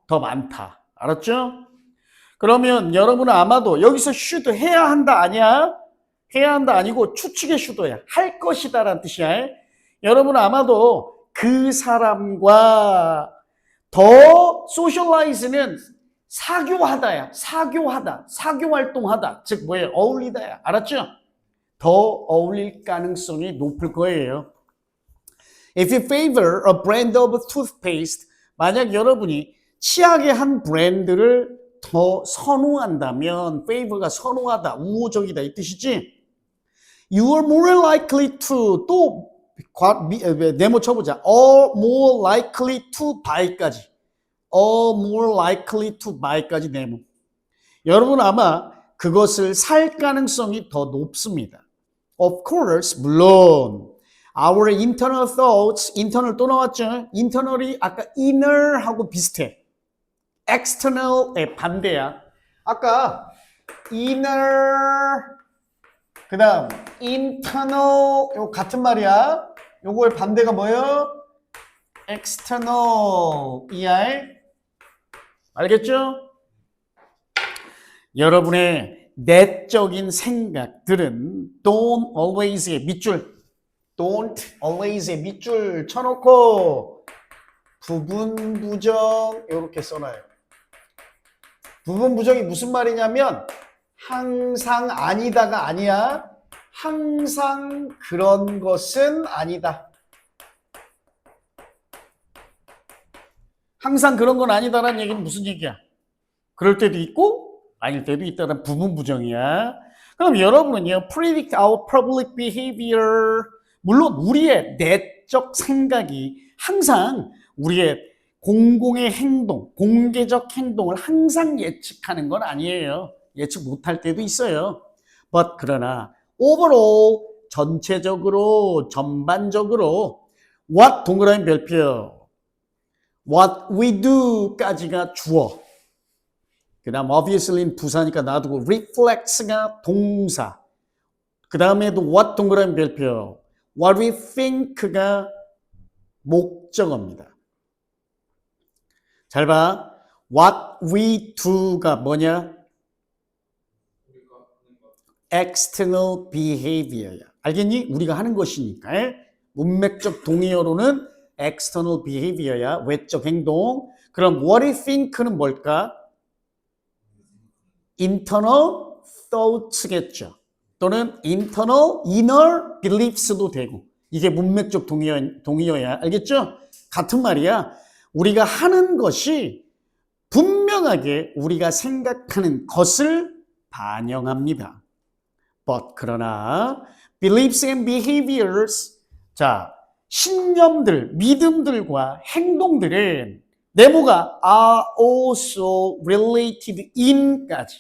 더 많다. 알았죠? 그러면 여러분은 아마도 여기서 should 해야 한다 아니야? 해야 한다 아니고 추측의 should야. 할 것이다 라는 뜻이야. 여러분은 아마도 그 사람과 더 socialize는 사교하다야. 사교하다. 사교활동하다. 즉 뭐예요? 어울리다야. 알았죠? 더 어울릴 가능성이 높을 거예요. If you favor a brand of toothpaste, 만약 여러분이 치약의 한 브랜드를 더 선호한다면 favor가 선호하다, 우호적이다 이 뜻이지. You are more likely to 또 네모 쳐보자. Or more likely to buy까지. Or more likely to buy까지 네모. 여러분 아마 그것을 살 가능성이 더 높습니다. Of course, 물론 our internal thoughts, internal 또 나왔죠. internal이 아까 inner하고 비슷해. external의 반대야. 아까 inner 그 다음 internal 요 같은 말이야. 요거의 반대가 뭐예요? external ER 알겠죠? 여러분의 내적인 생각들은 don't always의 밑줄 don't always의 밑줄 쳐놓고 부분 부정 이렇게 써놔요. 부분 부정이 무슨 말이냐면 항상 아니다가 아니야. 항상 그런 것은 아니다. 항상 그런 건 아니다라는 얘기는 무슨 얘기야? 그럴 때도 있고 아닐 때도 있다는 부분 부정이야. 그럼 여러분은요, predict our public behavior. 물론 우리의 내적 생각이 항상 우리의 공공의 행동, 공개적 행동을 항상 예측하는 건 아니에요. 예측 못할 때도 있어요. But 그러나 overall 전체적으로 전반적으로 what 동그라미 별표 what we do까지가 주어. 그 다음 obviously는 부사니까 놔두고 reflex가 동사. 그 다음에도 what 동그라미 별표 what we think가 목적어입니다. 잘 봐. What we do가 뭐냐? external behavior야. 알겠니? 우리가 하는 것이니까. 문맥적 동의어로는 external behavior야. 외적 행동. 그럼 what we think는 뭘까? internal thoughts겠죠. 또는 inner beliefs도 되고. 이게 문맥적 동의어야. 알겠죠? 같은 말이야. 우리가 하는 것이 분명하게 우리가 생각하는 것을 반영합니다. But 그러나 beliefs and behaviors 자 신념들, 믿음들과 행동들은 네모가 are also related in까지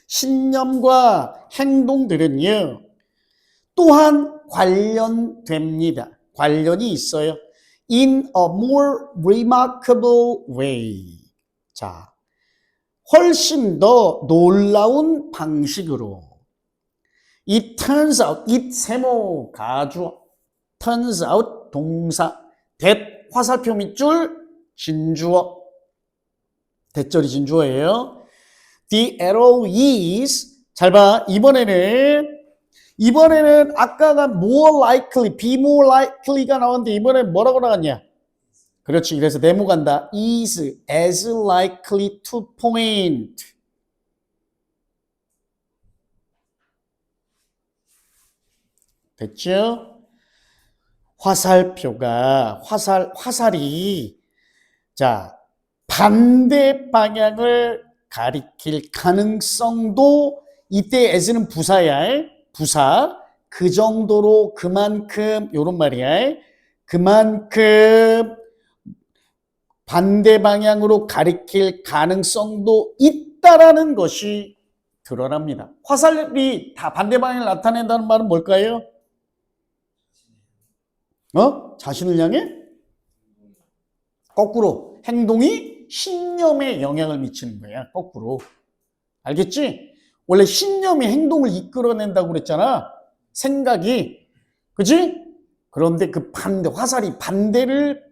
신념과 행동들은요 또한 관련됩니다. 관련이 있어요. In a more remarkable way. 자, 훨씬 더 놀라운 방식으로. It turns out, it 세모 가주어, turns out 동사, that 화살표 밑줄 진주어, 대절이 진주어예요. The arrow is 잘 봐. 이번에는 아까가 more likely, be more likely가 나왔는데 이번엔 뭐라고 나왔냐? 그렇지. 그래서 네모 간다. is as likely to point. 됐죠? 화살표가 화살이 자 반대 방향을 가리킬 가능성도 이때 as는 부사야. 부사 그 정도로 그만큼 요런 말이야. 그만큼 반대 방향으로 가리킬 가능성도 있다라는 것이 드러납니다. 화살이 다 반대 방향을 나타낸다는 말은 뭘까요? 자신을 향해 거꾸로 행동이 신념에 영향을 미치는 거야. 거꾸로. 알겠지? 원래 신념이 행동을 이끌어낸다고 그랬잖아. 생각이. 그지? 그런데 그 반대, 화살이 반대를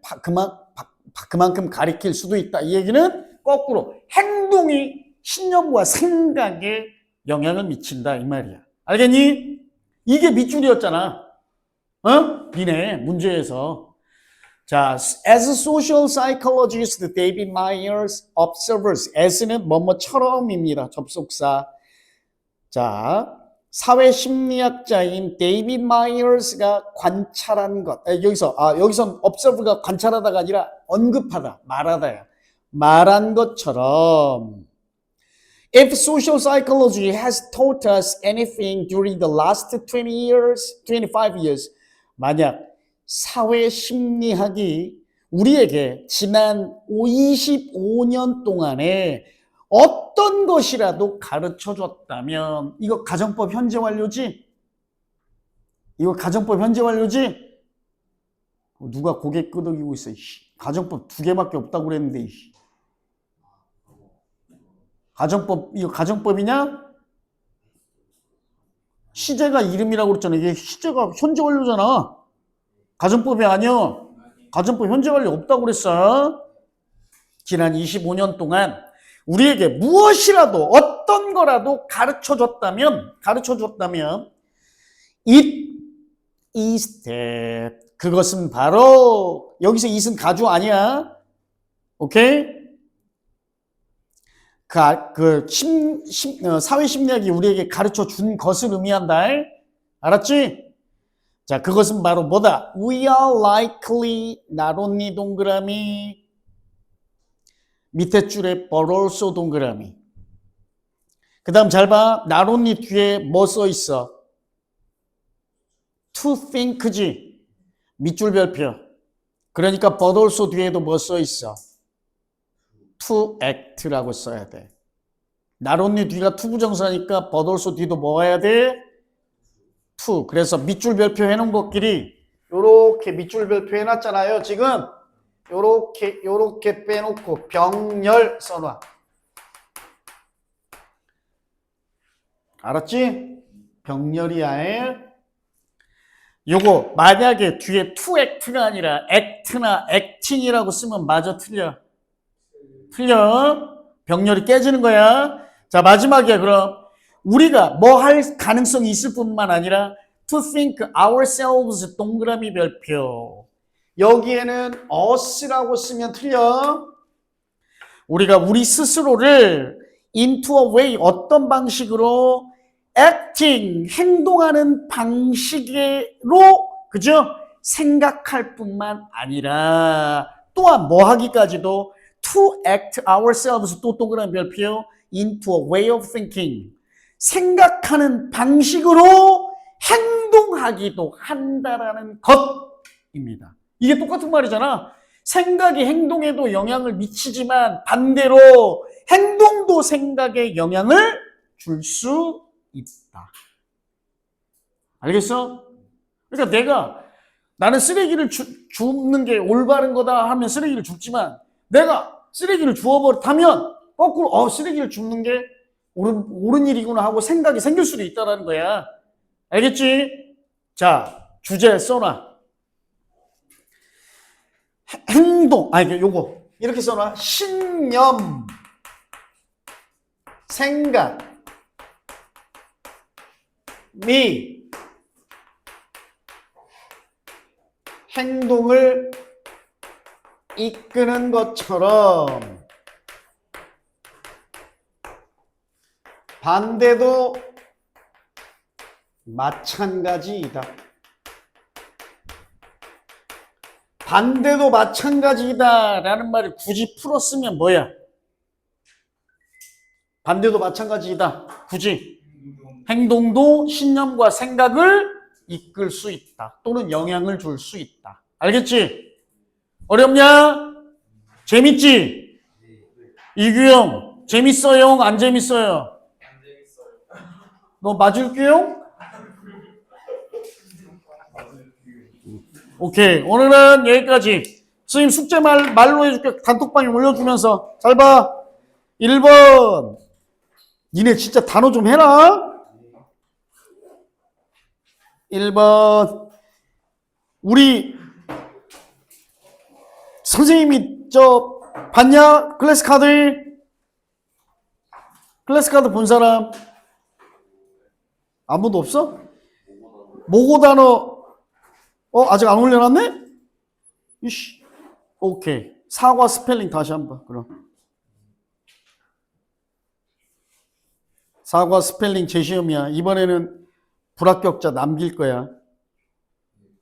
그만큼 가리킬 수도 있다. 이 얘기는 거꾸로 행동이 신념과 생각에 영향을 미친다. 이 말이야. 알겠니? 이게 밑줄이었잖아. 니네 문제에서. 자, as social psychologist David Myers observes, as는 뭐뭐처럼입니다. 접속사. 자, 사회심리학자인 데이비드 마이어스가 관찰한 것. 여기선 observe가 관찰하다가 아니라 언급하다, 말하다야. 말한 것처럼 If social psychology has taught us anything during the last 20 years, 25 years, 만약 사회심리학이 우리에게 지난 25년 동안에 어떤 것이라도 가르쳐 줬다면, 이거 가정법 현재 완료지? 이거 가정법 현재 완료지? 누가 고개 끄덕이고 있어. 가정법 2개밖에 없다고 그랬는데. 가정법, 이거 가정법이냐? 시제가 이름이라고 그랬잖아. 이게 시제가 현재 완료잖아. 가정법이 아니야. 가정법 현재 완료 없다고 그랬어. 지난 25년 동안 우리에게 무엇이라도 어떤 거라도 가르쳐 줬다면 it is that, 그것은 바로, 여기서 it은 가주 아니야. 오케이? 사회심리학이 우리에게 가르쳐 준 것을 의미한다. 알았지? 자, 그것은 바로 뭐다? We are likely, not only 동그라미, 밑에 줄에 but also 동그라미. 그 다음 잘 봐. not only 뒤에 뭐 써 있어? to think지. 밑줄 별표. 그러니까 but also 뒤에도 뭐 써 있어? to act라고 써야 돼. not only 뒤가 to 부정사니까 but also 뒤도 뭐 해야 돼? to. 그래서 밑줄 별표 해놓은 것끼리 요렇게 밑줄 별표 해놨잖아요. 지금 요렇게 빼놓고 병렬 써놔. 알았지? 병렬이야. 요거 만약에 뒤에 to act가 아니라 act나 acting이라고 쓰면 마저 틀려. 병렬이 깨지는 거야. 자, 마지막이야. 그럼 우리가 뭐 할 가능성이 있을 뿐만 아니라 to think ourselves 동그라미 별표. 여기에는 us라고 쓰면 틀려. 우리가 우리 스스로를 into a way, 어떤 방식으로 acting, 행동하는 방식으로, 그죠? 생각할 뿐만 아니라 또한 뭐 하기까지도 to act ourselves, 또 동그라미 별표, into a way of thinking, 생각하는 방식으로 행동하기도 한다라는 것입니다. 이게 똑같은 말이잖아. 생각이 행동에도 영향을 미치지만 반대로 행동도 생각에 영향을 줄 수 있다. 알겠어? 그러니까 나는 쓰레기를 줍는 게 올바른 거다 하면 쓰레기를 줍지만, 내가 쓰레기를 주워버리면 거꾸로 쓰레기를 줍는 게 옳은 일이구나 하고 생각이 생길 수도 있다는 거야. 알겠지? 자, 주제 써놔. 행동, 요거 이렇게 써놔. 신념, 생각이 행동을 이끄는 것처럼 반대도 마찬가지이다. 반대도 마찬가지이다 라는 말을 굳이 풀었으면 뭐야? 반대도 마찬가지이다. 굳이 행동도 신념과 생각을 이끌 수 있다. 또는 영향을 줄 수 있다. 알겠지? 어렵냐? 재밌지? 이규영, 재밌어요? 안 재밌어요? 안 재밌어요. 너 맞을게요? 오케이. 오늘은 여기까지. 선생님 숙제 말로 해줄게. 단톡방에 올려주면서. 잘 봐. 1번. 니네 진짜 단어 좀 해라. 1번. 우리 선생님이 봤냐? 클래스 카드? 클래스 카드 본 사람? 아무도 없어? 모고 단어 아직 안 올려놨네? 이씨. 오케이. 사과 스펠링 다시 한번 그럼. 사과 스펠링 재시험이야. 이번에는 불합격자 남길 거야.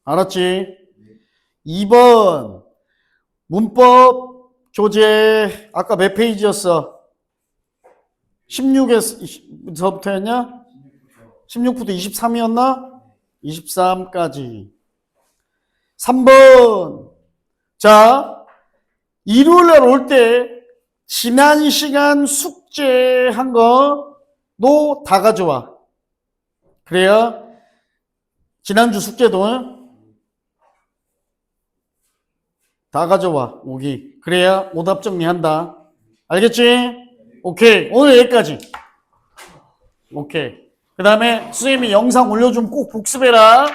알았지? 2번 문법 교재 아까 몇 페이지였어? 16에서부터였냐? 16부터 23이었나? 23까지. 3번. 자, 일요일날 올 때 지난 시간 숙제한 거도 다 가져와. 그래야 지난주 숙제도 다 가져와. 오기. 그래야 오답 정리한다. 알겠지? 오케이. 오늘 여기까지. 오케이. 그 다음에 선생님이 영상 올려주면 꼭 복습해라.